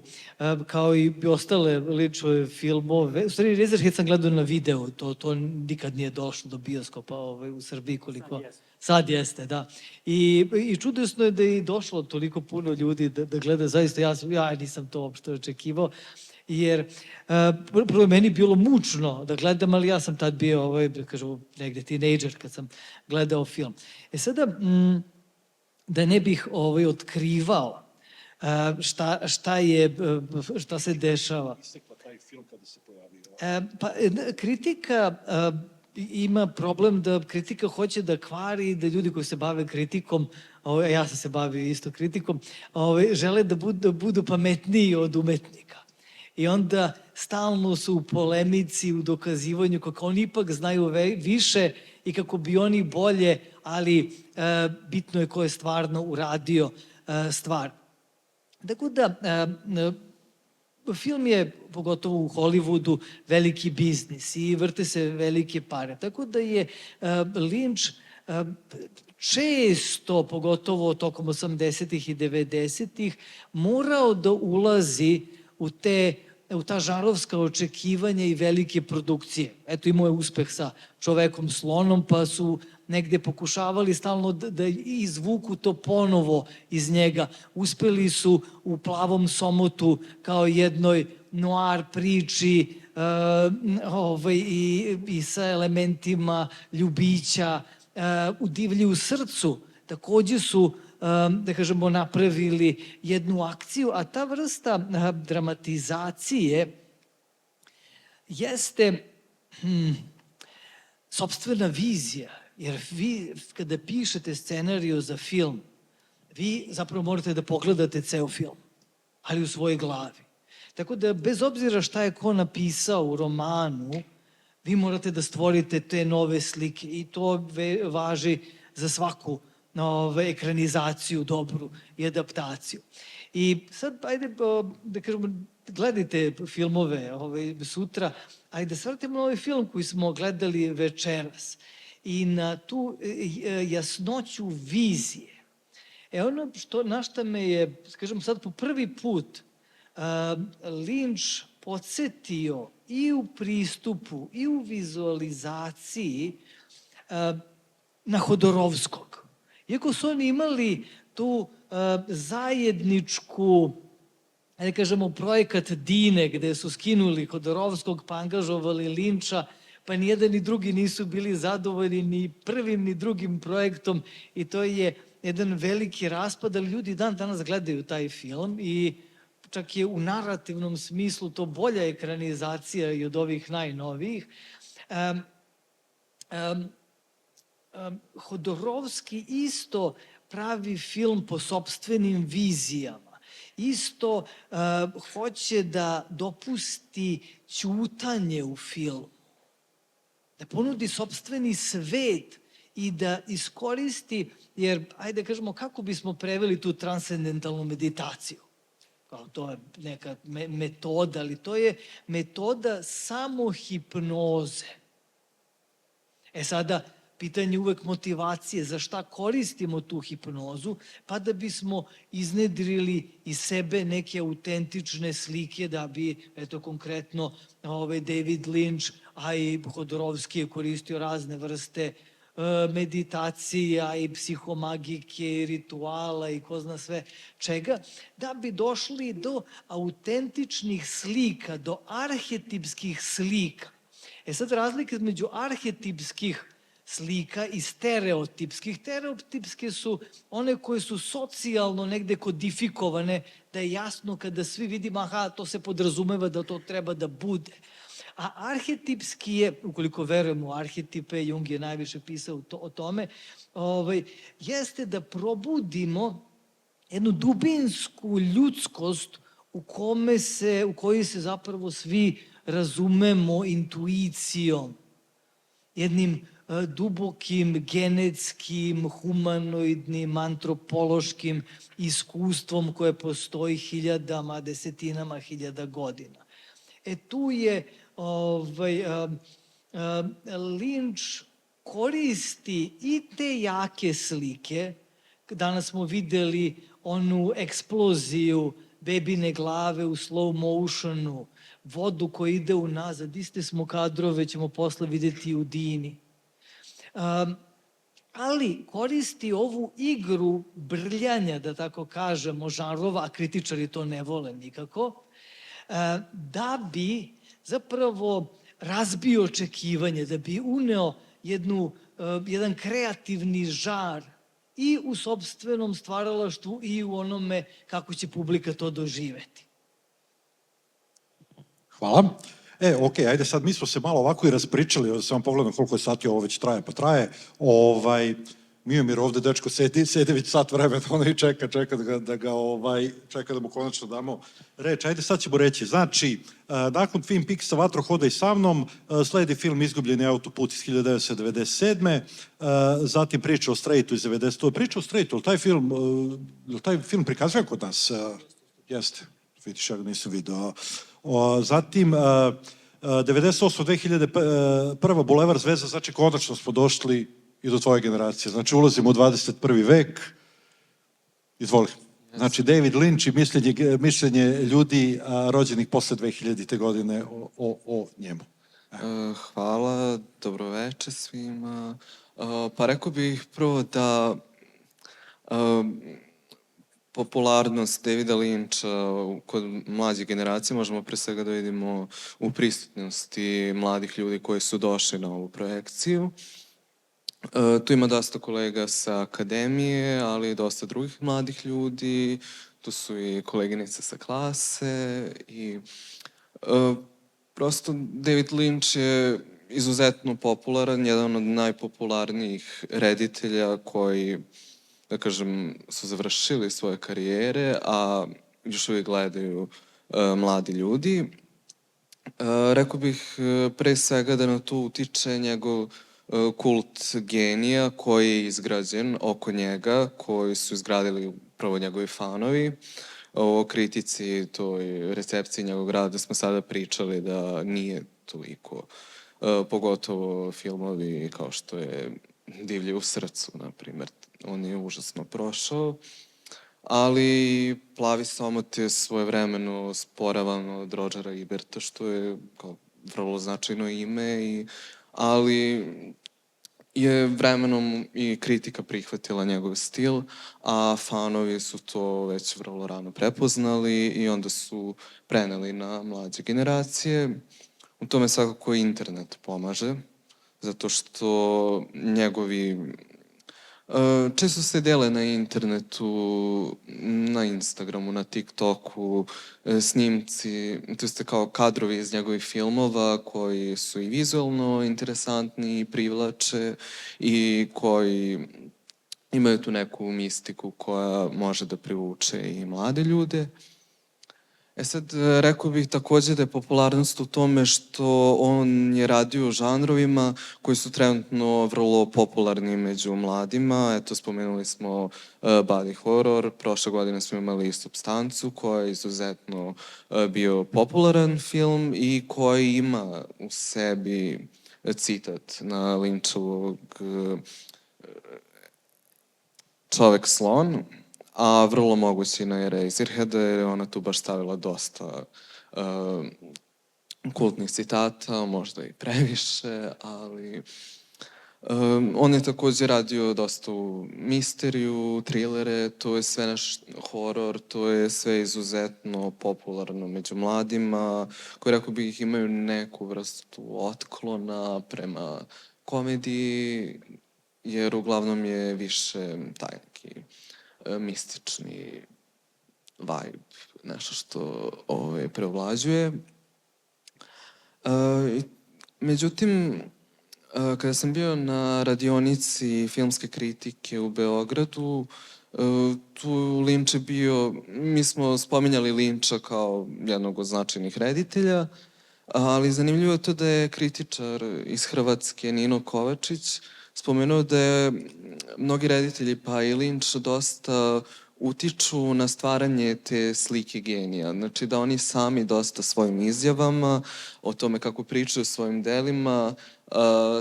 kao i ostale Lynchove filmove. U stvari, Razorhead sam gledao na video, to nikad nije došlo do bioskopa u Srbiji koliko... Sad jeste, da. I čudesno je da je došlo toliko puno ljudi da gleda, zaista ja nisam to uopšte očekivao, jer prvo meni bilo mučno da gledam, ali ja sam tad bio, da kažem, negde tinejdžer kad sam gledao film. Sada, da ne bih otkrivao šta se dešava. Pa kritika ima problem da kritika hoće da kvari i da ljudi koji se bave kritikom, ja sam se bavio isto kritikom, žele da budu pametniji od umetnika. I onda stalno su u polemici, u dokazivanju kako oni ipak znaju više i kako bi oni bolje, ali bitno je ko je stvarno uradio stvar. Tako da, film je, pogotovo u Hollywoodu, veliki biznis i vrte se velike pare. Tako da je Lynch često, pogotovo tokom 80-ih i 90-ih, morao da ulazi u ta žarovska očekivanja i velike produkcije. Eto, imao je uspeh sa Čovekom slonom, pa su negde pokušavali stalno da izvuku to ponovo iz njega. Uspeli su u Plavom somotu kao jednoj noir priči i sa elementima ljubića. U Divlji u srcu takođe su, da kažemo, napravili jednu akciju, a ta vrsta dramatizacije jeste sopstvena vizija. Jer vi, kada pišete scenariju za film, vi zapravo morate da pogledate ceo film, ali u svojoj glavi. Tako da, bez obzira šta je ko napisao u romanu, vi morate da stvorite te nove slike i to važi za svaku ekranizaciju dobru i adaptaciju. I sad, ajde, da kažemo, gledajte filmove sutra, ajde da se vratimo na ovaj film koji smo gledali večeras i na tu jasnoću vizije. Ono na šta me je, kažem sad po prvi put, Lynch podsjetio i u pristupu i u vizualizaciji na Hodorovskog. Iako su oni imali tu zajedničku, da kažemo, projekat Dine, gde su skinuli Hodorovskog pa angažovali Linča, pa ni jedan ni drugi nisu bili zadovoljni ni prvim ni drugim projektom i to je jedan veliki raspad, ali ljudi dan danas gledaju taj film i čak je u narativnom smislu to bolja ekranizacija i od ovih najnovijih. Hodorovski isto pravi film po sopstvenim vizijama. Isto hoće da dopusti ćutanje u filmu. Da ponudi sopstveni svet i da iskoristi, jer, ajde da kažemo, kako bismo preveli tu transcendentalnu meditaciju? Kao to je neka metoda, ali to je metoda samohipnoze. Sada, pitanje uvek motivacije, za šta koristimo tu hipnozu, pa da bismo iznedrili iz sebe neke autentične slike, da bi, eto konkretno, David Lynch, a i Hodorovski je koristio razne vrste meditacija i psihomagike i rituala i ko zna sve čega, da bi došli do autentičnih slika, do arhetipskih slika. Sad razlika između arhetipskih slika i stereotipskih. Stereotipske su one koje su socijalno negde kodifikovane, da je jasno kada svi vidimo, aha, to se podrazumeva da to treba da bude. A arhetipski je, ukoliko verujemo u arhetipe, Jung je najviše pisao o tome, jeste da probudimo jednu dubinsku ljudskost u kojoj se zapravo svi razumemo intuicijom, jednim dubokim, genetskim, humanoidnim, antropološkim iskustvom koje postoji hiljadama, desetinama hiljada godina. Tu je Lynch koristi i te jake slike. Danas smo videli onu eksploziju bebine glave u slow motionu, vodu koja ide unazad. Iste smo kadrove ćemo posle videti u Dini. Ali koristi ovu igru brljanja, da tako kažemo, žanrova, a kritičari to ne vole nikako, da bi zapravo razbio očekivanje, da bi uneo jedan kreativni žar i u sopstvenom stvaralaštvu i u onome kako će publika to doživeti. Hvala. Okej, ajde sad, mi smo se malo ovako i raspričali, samo pogledam koliko je sati ovo već traje, pa traje. Mijomir ovde, dečko, sedi već sat vremena, ono i čeka da mu konačno damo reč. Ajde, sad ćemo reći. Znači, nakon Twin Peaksa Vatro hodaj sa mnom, sledi film Izgubljeni autoput iz 1997. Zatim priča o Straightu iz 1992. Priča o Straightu, taj film prikazuje kod nas? Jeste, vidiš, ja ga nisam vidio. Zatim, 98-2001. Bulevar Zvezda, znači konačno smo došli i do tvoje generacije. Znači, ulazimo u 21. vek. Izvoli. Znači, David Lynch i mišljenje ljudi rođenih posle 2000. godine o njemu. Hvala, dobroveče svima. Pa rekao bih prvo da popularnost Davida Lyncha kod mlađe generacije možemo pre svega da vidimo u prisutnosti mladih ljudi koji su došli na ovu projekciju. Tu ima dosta kolega sa akademije, ali i dosta drugih mladih ljudi. Tu su i koleginice sa klase i prosto David Lynch je izuzetno popularan, jedan od najpopularnijih reditelja koji, da kažem, su završili svoje karijere, a još uvijek gledaju mladi ljudi. Rekao bih pre svega da na to utiče njegov kult genija koji je izgrađen oko njega, koji su izgradili upravo njegovi fanovi. O kritici, toj recepciji njegovog rada smo sada pričali da nije toliko, pogotovo filmovi kao što je Divlje u srcu, na primjer. On je užasno prošao, ali Plavi somot je svojevremeno sporavan od Rodgera Eberta, što je kao vrlo značajno ime, ali je vremenom i kritika prihvatila njegov stil, a fanovi su to već vrlo rano prepoznali i onda su preneli na mlađe generacije. U tome svakako internet pomaže, zato što njegovi često se dele na internetu, na Instagramu, na TikToku, snimci, to ste kao kadrovi iz njegovih filmova koji su i vizualno interesantni i privlače i koji imaju tu neku mistiku koja može da privuče i mlade ljude. Sad, rekao bih takođe da je popularnost u tome što on je radio u žanrovima koji su trenutno vrlo popularni među mladima. Eto, spomenuli smo body horror, prošle godine smo imali Supstancu, koja je izuzetno bio popularan film i koji ima u sebi citat na Lynchovog Čovek slon, a vrlo moguće i na Eraserheada, jer je ona tu baš stavila dosta kultnih citata, možda i previše, ali on je takođe radio dosta u misteriju, trilere, to je sve naš horor, to je sve izuzetno popularno među mladima, koji, rekao bih, imaju neku vrstu otklona prema komediji, jer uglavnom je više taj neki mistični vibe, nešto što preovlađuje. Međutim, kada sam bio na radionici filmske kritike u Beogradu, tu Lynch je bio, mi smo spominjali Lyncha kao jednog od značajnih reditelja, ali zanimljivo je to da je kritičar iz Hrvatske, Nino Kovačić, spomenuo da je mnogi reditelji, pa i Lynch, dosta utiču na stvaranje te slike genija. Znači da oni sami dosta svojim izjavama, o tome kako pričaju o svojim delima,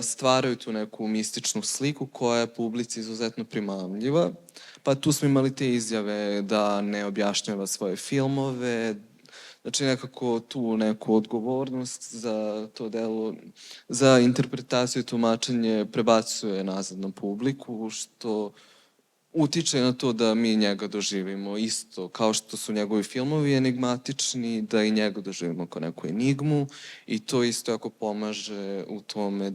stvaraju tu neku mističnu sliku koja je publici izuzetno primamljiva. Pa tu smo imali te izjave da ne objašnjava svoje filmove, znači nekako tu neku odgovornost za to delo, za interpretaciju i tumačenje prebacuje nazad na publiku, što utiče na to da mi njega doživimo isto, kao što su njegovi filmovi enigmatični, da i njega doživimo kao neku enigmu i to isto jako pomaže u tome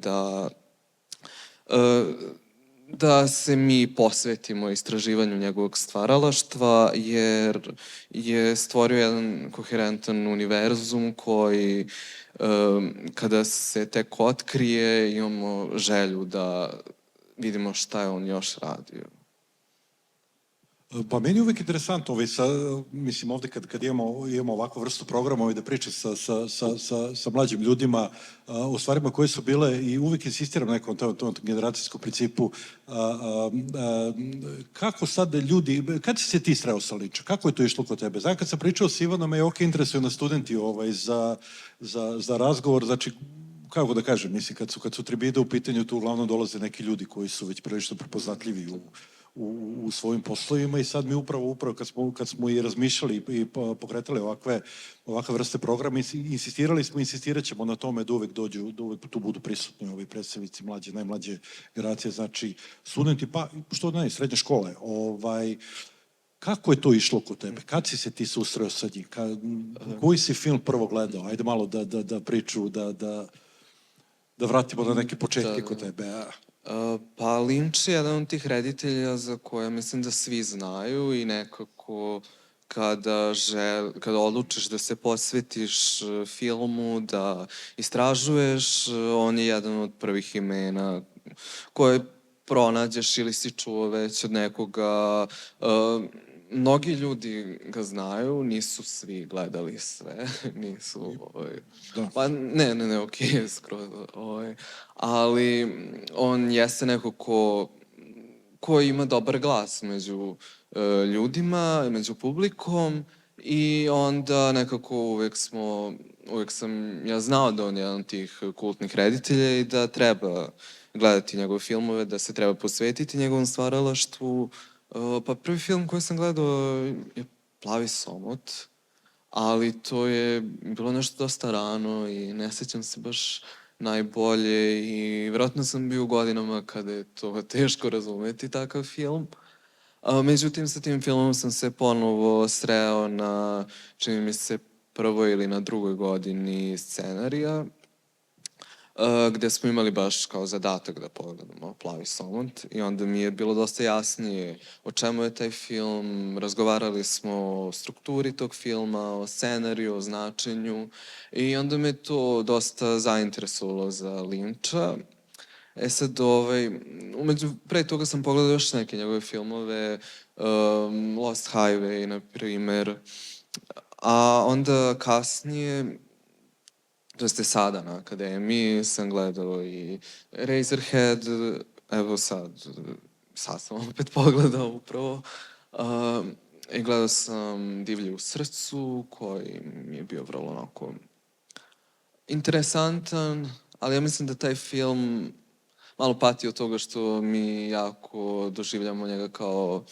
da se mi posvetimo istraživanju njegovog stvaralaštva, jer je stvorio jedan koherentan univerzum koji, kada se tek otkrije, imamo želju da vidimo šta je on još radio. Pa meni je uvek interesantno, mislim ovde kad imamo ovakvu vrstu programa da pričam sa mlađim ljudima o stvarima koje su bile i uvek insistiram na nekom tom generacijskom principu, kako sad ljudi, kad si se ti sreo sa Lynchom, kako je to išlo kod tebe? Znam, kad sam pričao s Ivanom, me ok interesuju na studenti za razgovor, znači, kako da kažem, mislim, kad su tribide u pitanju, tu uglavnom dolaze neki ljudi koji su već prilično prepoznatljivi u svojim poslovima i sad mi upravo kad smo i razmišljali i pokretali ovakve vrste programa, insistirat ćemo na tome da uvek dođu, da uvek tu budu prisutni ovi predstavnici najmlađe generacije, znači studenti, pa što ne, srednje škole. Kako je to išlo kod tebe? Kad si se ti susreo sa njim? Koji si film prvo gledao? Ajde malo da priču, da vratimo na neke početke kod tebe. Pa Lynch je jedan od tih reditelja za koje mislim da svi znaju i nekako kada odlučiš da se posvetiš filmu, da istražuješ, on je jedan od prvih imena koje pronađeš ili si čuo već od nekoga. mnogi ljudi ga znaju, nisu svi gledali sve, nisu, Da. pa ne, okej, skroz, ali on jeste neko ko ima dobar glas među ljudima, među publikom i onda nekako uvek sam ja znao da on je jedan od tih kultnih reditelja i da treba gledati njegove filmove, da se treba posvetiti njegovom stvaralaštvu. Pa prvi film koji sam gledao je Plavi somot, ali to je bilo nešto dosta rano i ne sećam se baš najbolje i vjerojatno sam bio u godinama kada je to teško razumeti takav film. Međutim, sa tim filmom sam se ponovo sreo na, čini mi se, prvoj ili na drugoj godini scenarija, gde smo imali baš kao zadatak da pogledamo Plavi somot i onda mi je bilo dosta jasnije o čemu je taj film, razgovarali smo o strukturi tog filma, o scenariju, o značenju i onda me to dosta zainteresovalo za Linča. Sad, pre toga sam pogledao još neke njegove filmove, Lost Highway, na primer, a onda kasnije, to jeste sada na akademiji, sam gledao i Razorhead, evo sad sam opet pogledao upravo, i gledao sam Divlje u srcu, koji mi je bio vrlo onako interesantan, ali ja mislim da taj film malo pati od toga što mi jako doživljamo njega kao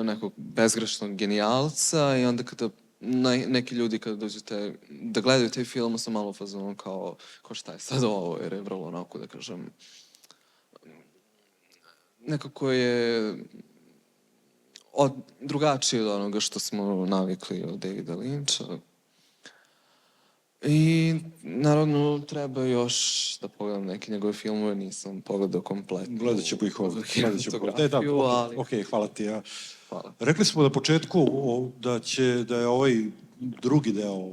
nekog bezgrešnog genijalca i onda kada neki ljudi kada dođu da gledaju taj film su malo fazonu kao šta je sad ovo, jer je vrlo onako da kažem nekako je drugačije od onoga što smo navikli od Davida Linča. I naravno treba još da pogledam neke njegove filmove, nisam pogledao kompletno. Gledat ćemo ih ovdje. Okej, hvala ti. Hvala. Rekli smo na početku da je ovaj drugi deo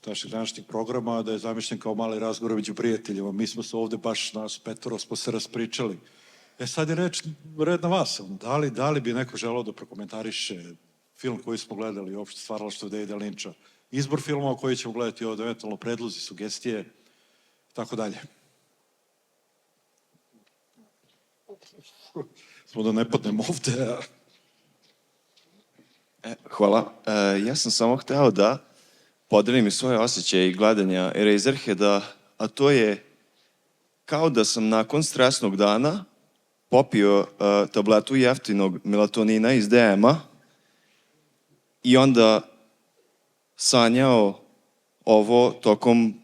našeg današnjeg programa, da je zamišljen kao mali razgovor među prijateljima. Mi smo se ovde baš, nas petoro smo se raspričali. Sad je red na vas. Da li bi neko želeo da prokomentariše film koji smo gledali, uopšte stvaralaštvo Davida Linča, izbor filmova koji ćemo gledati ovde, eventualno predlozi, sugestije, tako dalje. Smo da ne padnemo ovde. Hvala. Ja sam samo hteo da podelim i svoje osjećaje i gledanja Razorheada, a to je kao da sam nakon stresnog dana popio tabletu jeftinog melatonina iz DM-a i onda sanjao ovo tokom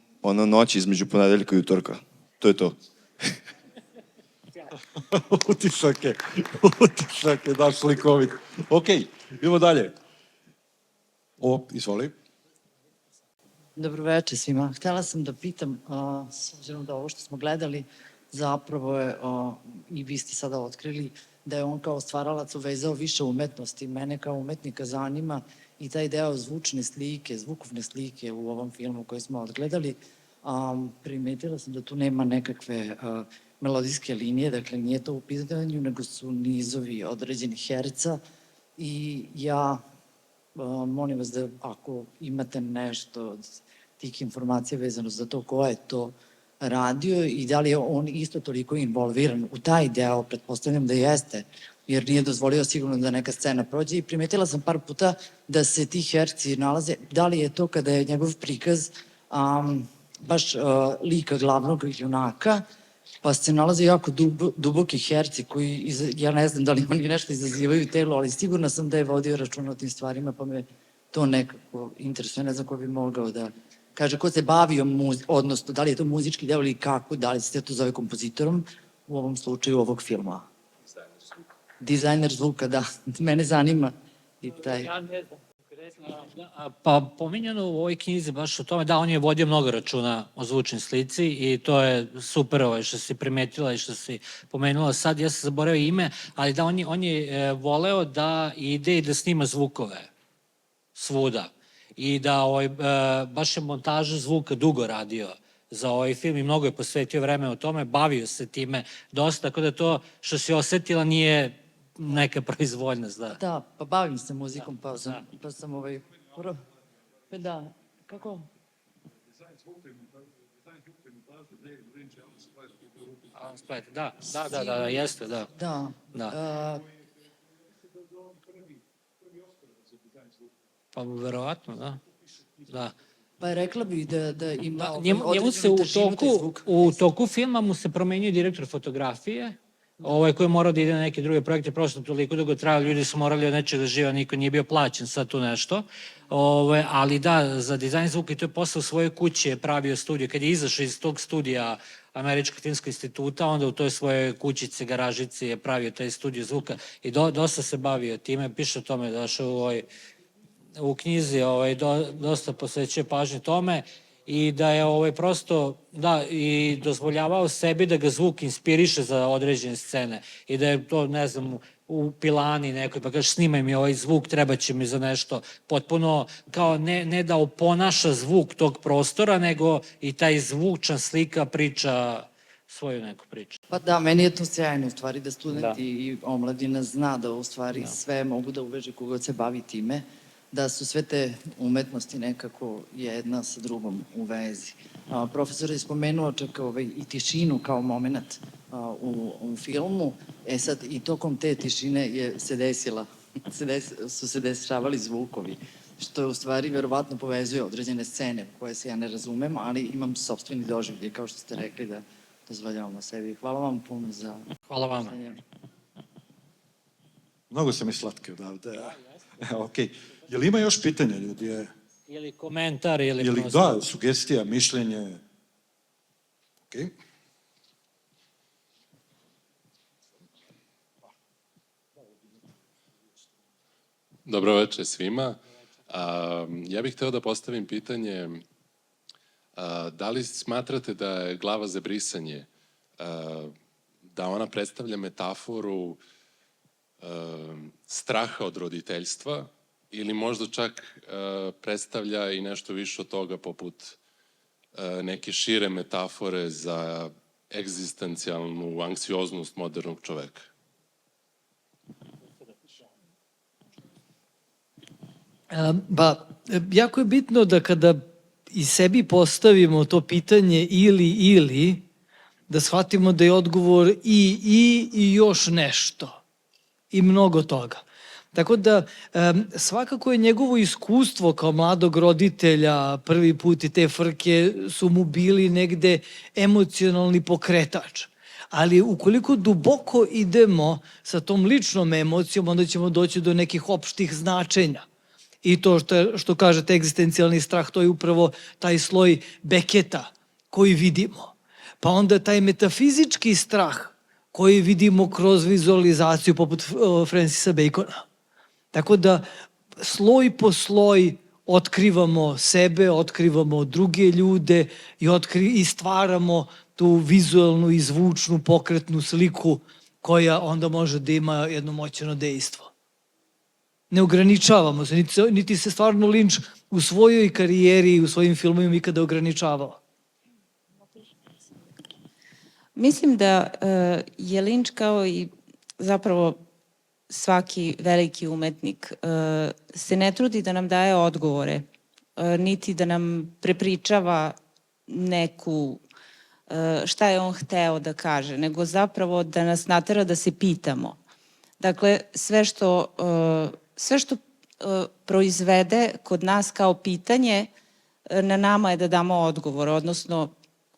noći između ponedeljka i utorka. To je to. Utisak je, daš slikovit. Okej, idemo dalje. Izvoli. Dobroveče svima. Htela sam da pitam, s obzirom da ovo što smo gledali, zapravo je, i vi ste sada otkrili, da je on kao stvaralac uvezao više umetnosti. Mene kao umetnika zanima i taj deo zvučne slike, zvukovne slike u ovom filmu koji smo odgledali. Primetila sam da tu nema nekakve melodijske linije, dakle nije to u pitanju, nego su nizovi određenih herca i ja molim vas da ako imate nešto od tih informacija vezano za to ko je to radio i da li je on isto toliko involviran u taj deo, pretpostavljam da jeste, jer nije dozvolio sigurno da neka scena prođe i primetila sam par puta da se ti herci nalaze, da li je to kada je njegov prikaz baš lika glavnog junaka, pa se nalaze jako duboki herci koji, ja ne znam da li oni nešto izazivaju telo, ali sigurna sam da je vodio računa o tim stvarima, pa me to nekako interesuje, ne znam ko bi mogao da kaže ko se bavio, odnosno da li je to muzički deo ili kako, da li se to zove kompozitorom u ovom slučaju ovog filma. Dizajner zvuka, da. Mene zanima i taj... Ja ne znam. Pa pominjano u ovoj knjizi baš o tome, da, on je vodio mnogo računa o zvučnoj slici i to je super što si primetila i što si pomenula sad, ja sam zaboravio ime, ali da, on je voleo da ide i da snima zvukove svuda i da baš je montažu zvuka dugo radio za ovaj film i mnogo je posvetio vreme o tome, bavio se time dosta, tako da to što si osetila nije neka proizvoljnost, da. Da, pa bavim se muzikom, pa sam Pa da, kako? Splet, da, jeste, da. Da. Da. Pa verovatno, da. Da. Pa rekla bih da ima Njemu se u toku filma mu se promenio direktor fotografije, koji je morao da ide na neke druge projekte, prosto toliko dugo trajalo, ljudi su morali od nečega da žive, niko nije bio plaćen sad tu nešto. Ali da, za dizajn zvuka i to je posao u svojoj kući je pravio studio. Kad je izašao iz tog studija Američkog filmskog instituta, onda u toj svojoj kućici, garažici je pravio taj studio zvuka i dosta se bavio time, piše o tome da u knjizi dosta posvećuje pažnje tome i da je prosto, da, i dozvoljavao sebi da ga zvuk inspiriše za određene scene i da je to, ne znam, u pilani nekoj, pa kaže snimaj mi ovaj zvuk, treba će mi za nešto potpuno, kao ne da oponaša zvuk tog prostora, nego i taj zvučan slika priča svoju neku priču. Pa da, meni je to sjajno u stvari da studenti i omladina zna da u stvari sve mogu da uveže kogod se bavi time, da su sve te umetnosti nekako jedna sa drugom u vezi. Profesor je spomenuo čak i tišinu kao moment u filmu. Sad i tokom te tišine su se dešavali zvukovi, što je u stvari verovatno povezuje određene scene koje se ja ne razumem, ali imam sopstveni doživljaj, kao što ste rekli, da dozvoljavamo sebi. Hvala vam puno za... Hvala vama. Mnogo sam i slatke odavde. Okej. Je li ima još pitanja, ljudi? Ili komentar, ili... Da, sugestija, mišljenje. Okej. Dobro večer svima. Ja bih hteo da postavim pitanje da li smatrate da je glava za brisanje, da ona predstavlja metaforu straha od roditeljstva ili možda čak predstavlja i nešto više od toga poput neke šire metafore za egzistencijalnu anksioznost modernog čoveka? Jako je bitno da kada i sebi postavimo to pitanje ili, da shvatimo da je odgovor i još nešto. I mnogo toga. Tako da, svakako je njegovo iskustvo kao mladog roditelja, prvi put i te frke su mu bili negde emocionalni pokretač. Ali ukoliko duboko idemo sa tom ličnom emocijom, onda ćemo doći do nekih opštih značenja. I to što kažete, egzistencijalni strah, to je upravo taj sloj Beketa koji vidimo. Pa onda taj metafizički strah koji vidimo kroz vizualizaciju poput Francisa Bacona. Tako da sloj po sloj otkrivamo sebe, otkrivamo druge ljude i stvaramo tu vizualnu i zvučnu pokretnu sliku koja onda može da ima jedno moćno dejstvo. Ne ograničavamo se, niti se stvarno Linč u svojoj karijeri i u svojim filmovima ikada ograničavao. Mislim da je Linč kao i zapravo svaki veliki umetnik se ne trudi da nam daje odgovore, niti da nam prepričava neku šta je on hteo da kaže, nego zapravo da nas natera da se pitamo. Dakle, sve što proizvede kod nas kao pitanje, na nama je da damo odgovor, odnosno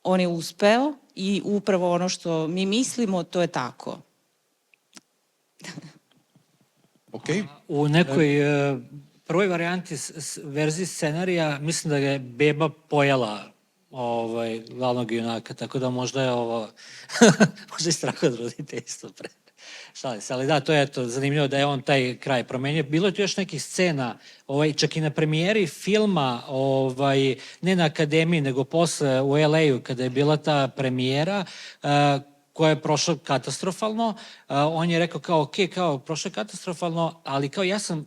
on je uspeo i upravo ono što mi mislimo, to je tako. Okej. U nekoj prvoj varijanti verziji scenarija mislim da ga je beba pojela glavnog junaka, tako da možda je ovo možda je strah od roditeljstva. Šalim se, ali da, to je zanimljivo da je on taj kraj promenio. Bilo je tu još nekih scena, čak i na premijeri filma, ne na akademiji, nego posle u LA-u, kada je bila ta premijera, koja je prošla katastrofalno. On je rekao kao, ok, kao, prošlo je katastrofalno, ali kao ja sam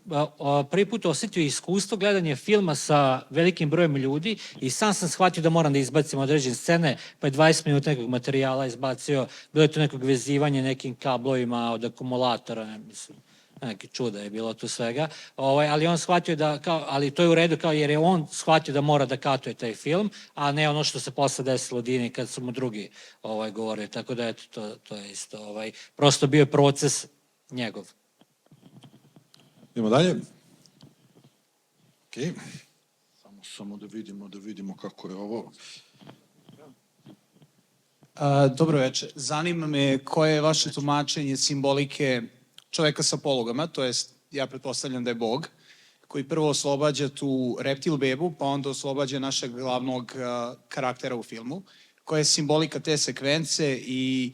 prvi put osetio iskustvo gledanja filma sa velikim brojem ljudi i sam shvatio da moram da izbacim određene scene, pa je 20 minuta nekog materijala izbacio, bilo je to nekog vezivanja nekim kablovima od akumulatora, ne mislim, neke čuda je bilo tu svega, ali on shvatio da, kao, ali to je u redu, kao, jer je on shvatio da mora da katuje taj film, a ne ono što se posle desilo u Dini kad su mu drugi govorili, tako da eto, to je isto, prosto bio je proces njegov. Idemo dalje. Ok. Samo da vidimo kako je ovo. Dobro večer. Zanima me koje je vaše tumačenje simbolike čoveka sa polugama, to jest, ja pretpostavljam da je Bog, koji prvo oslobađa tu reptil bebu, pa onda oslobađa našeg glavnog karaktera u filmu. Koja je simbolika te sekvence i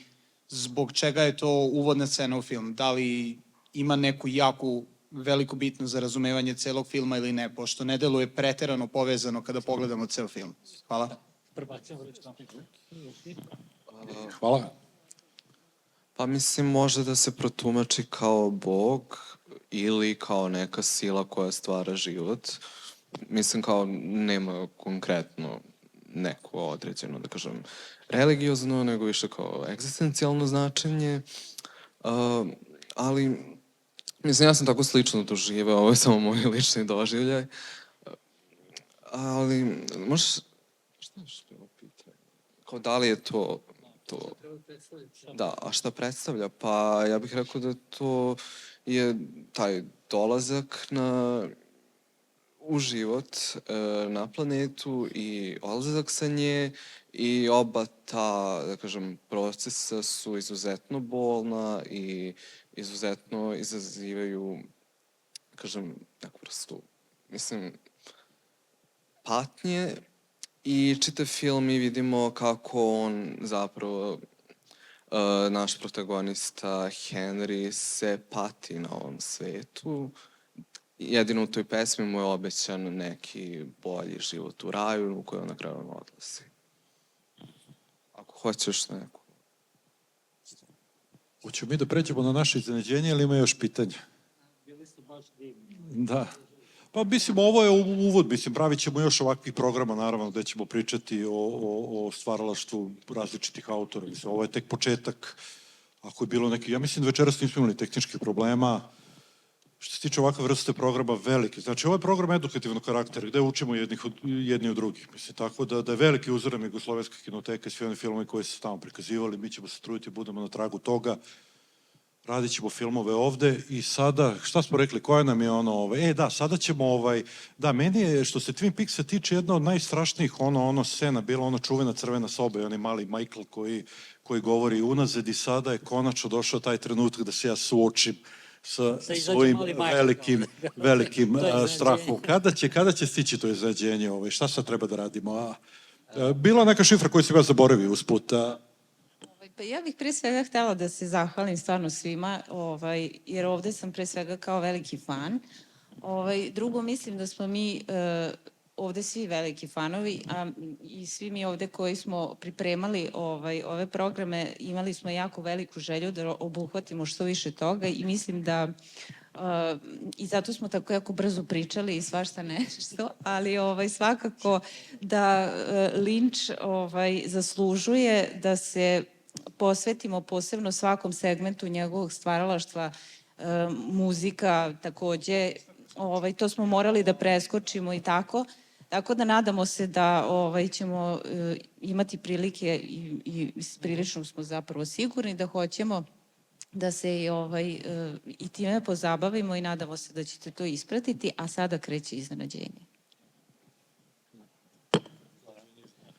zbog čega je to uvodna scena u film? Da li ima neku jaku, veliku bitnu za razumevanje celog filma ili ne, pošto ne deluje preterano povezano kada pogledamo ceo film? Hvala. Hvala. Pa mislim, može da se protumači kao Bog ili kao neka sila koja stvara život. Mislim, kao nema konkretno neko određeno, da kažem, religiozno, nego više kao egzistencijalno značenje. Ali, mislim, ja sam tako slično doživeo, ovo je samo moj lični doživljaj. Ali, možeš... Šta je bilo pitanje? Kao da li je to... Da, a šta predstavlja? Pa ja bih rekao da to je taj dolazak u život na planetu i odlazak sa nje i oba ta, da kažem, procesa su izuzetno bolna i izuzetno izazivaju, da kažem, neku vrstu, mislim, patnje. I čitav film mi vidimo kako on zapravo, naš protagonista Henry se pati na ovom svetu. Jedino u toj pesmi mu je obećan neki bolji život u raju u kojoj on na kraju odlazi. Ako hoćeš neku. Hoćemo mi da pređemo na naše iznenađenje ili ima još pitanja? Bili su baš divni. Da. Pa mislim, ovo je uvod, mislim, pravit ćemo još ovakvih programa, naravno, gde ćemo pričati o stvaralaštvu različitih autora. Mislim, ovo je tek početak, ako je bilo neki, ja mislim da večeras nismo imali tehničkih problema. Što se tiče ovakve vrste programa, velike. Znači, ovo je program edukativnog karaktera, gde učimo jedni od drugih. Mislim, tako da je veliki uzoran Jugoslovenska kinoteka i svi oni filmovi koji se tamo prikazivali, mi ćemo se truditi, budemo na tragu toga. Radit ćemo filmove ovde i sada, šta smo rekli, koja nam je ono, da, sada ćemo, da, meni je, što se Twin Peaksa tiče, jedna od najstrašnijih, ono scena, bila ona čuvena crvena soba i onaj mali Michael koji govori unazad i sada je konačno došao taj trenutak da se ja suočim sa svojim velikim strahom. Kada će stići to iznenađenje, šta sad treba da radimo? Bila neka šifra koju sam ja zaboravio usput. Pa ja bih pre svega htela da se zahvalim stvarno svima, jer ovde sam pre svega kao veliki fan. Drugo, mislim da smo mi ovde svi veliki fanovi, a i svi mi ovde koji smo pripremali ove programe, imali smo jako veliku želju da obuhvatimo što više toga i mislim da i zato smo tako jako brzo pričali i svašta nešto, ali svakako da Linč zaslužuje da se posvetimo posebno svakom segmentu njegovog stvaralaštva, muzika takođe, to smo morali da preskočimo i tako. Tako da nadamo se da ćemo imati prilike i prilično smo zapravo sigurni da hoćemo da se i time pozabavimo i nadamo se da ćete to ispratiti, a sada kreće iznenađenje.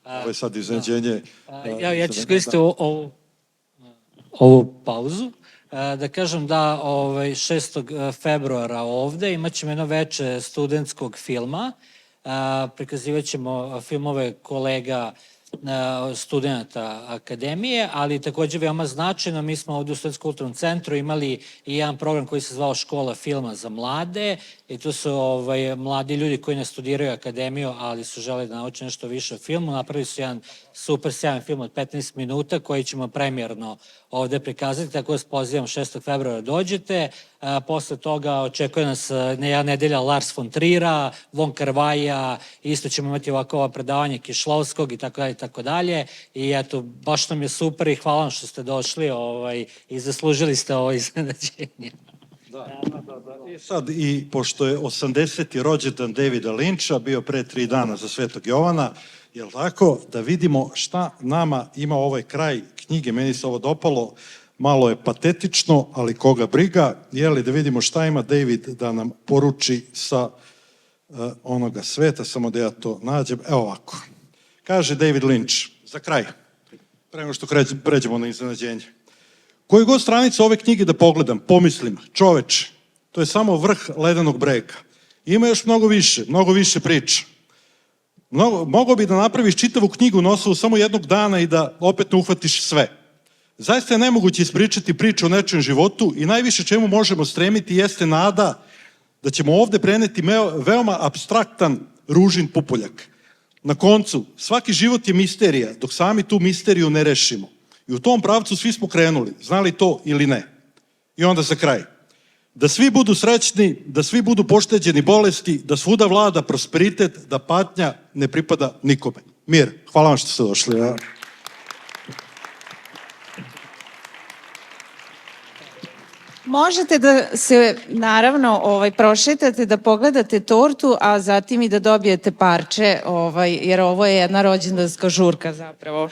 Ovo je sad iznenađenje. Ja ću iskoristiti ovu pauzu da kažem da 6. februara ovde imat ćemo jedno veče studentskog filma. Prikazivat ćemo filmove kolega studenta akademije, ali takođe veoma značajno, mi smo ovde u Studentskom kulturnom centru imali i jedan program koji se zvao Škola filma za mlade i tu su mladi ljudi koji ne studiraju akademiju, ali su žele da nauče nešto više o filmu. Napravili su jedan super sjajan film od 15 minuta koji ćemo premijerno ovde prikazati, tako da pozivam 6. februara dođete. Posle toga očekuje nas jedna nedelja Lars von Trira, Von Kar-Wajja, isto ćemo imati ovako predavanje Kišlovskog i tako dalje. I eto, baš nam je super i hvala vam što ste došli i zaslužili ste ovo iznenađenje. I sad, i pošto je 80. rođendan Davida Lyncha, bio pre 3 dana za Svetog Jovana, jel tako, da vidimo šta nama ima ovaj kraj knjige, meni se ovo dopalo, malo je patetično, ali koga briga, jeli, da vidimo šta ima David da nam poruči sa onoga sveta, samo da ja to nađem. Evo ovako, kaže David Lynch, za kraj, pre nego što pređemo na iznenađenje. Koju god stranicu ove knjige da pogledam, pomislim, čoveče, to je samo vrh ledenog brega. Ima još mnogo više priča. Mogao bi da napraviš čitavu knjigu na osnovu samo jednog dana i da opet ne uhvatiš sve. Zaista je nemoguće ispričati priču o nečijem životu i najviše čemu možemo stremiti jeste nada da ćemo ovde preneti veoma apstraktan ružin pupoljak. Na koncu, svaki život je misterija, dok sami tu misteriju ne rešimo. I u tom pravcu svi smo krenuli, znali to ili ne. I onda za kraj. Da svi budu srećni, da svi budu pošteđeni bolesti, da svuda vlada prosperitet, da patnja ne pripada nikome. Mir. Hvala vam što ste došli. Možete da se, naravno, prošetate, da pogledate tortu, a zatim i da dobijete parče, jer ovo je jedna rođendanska žurka zapravo.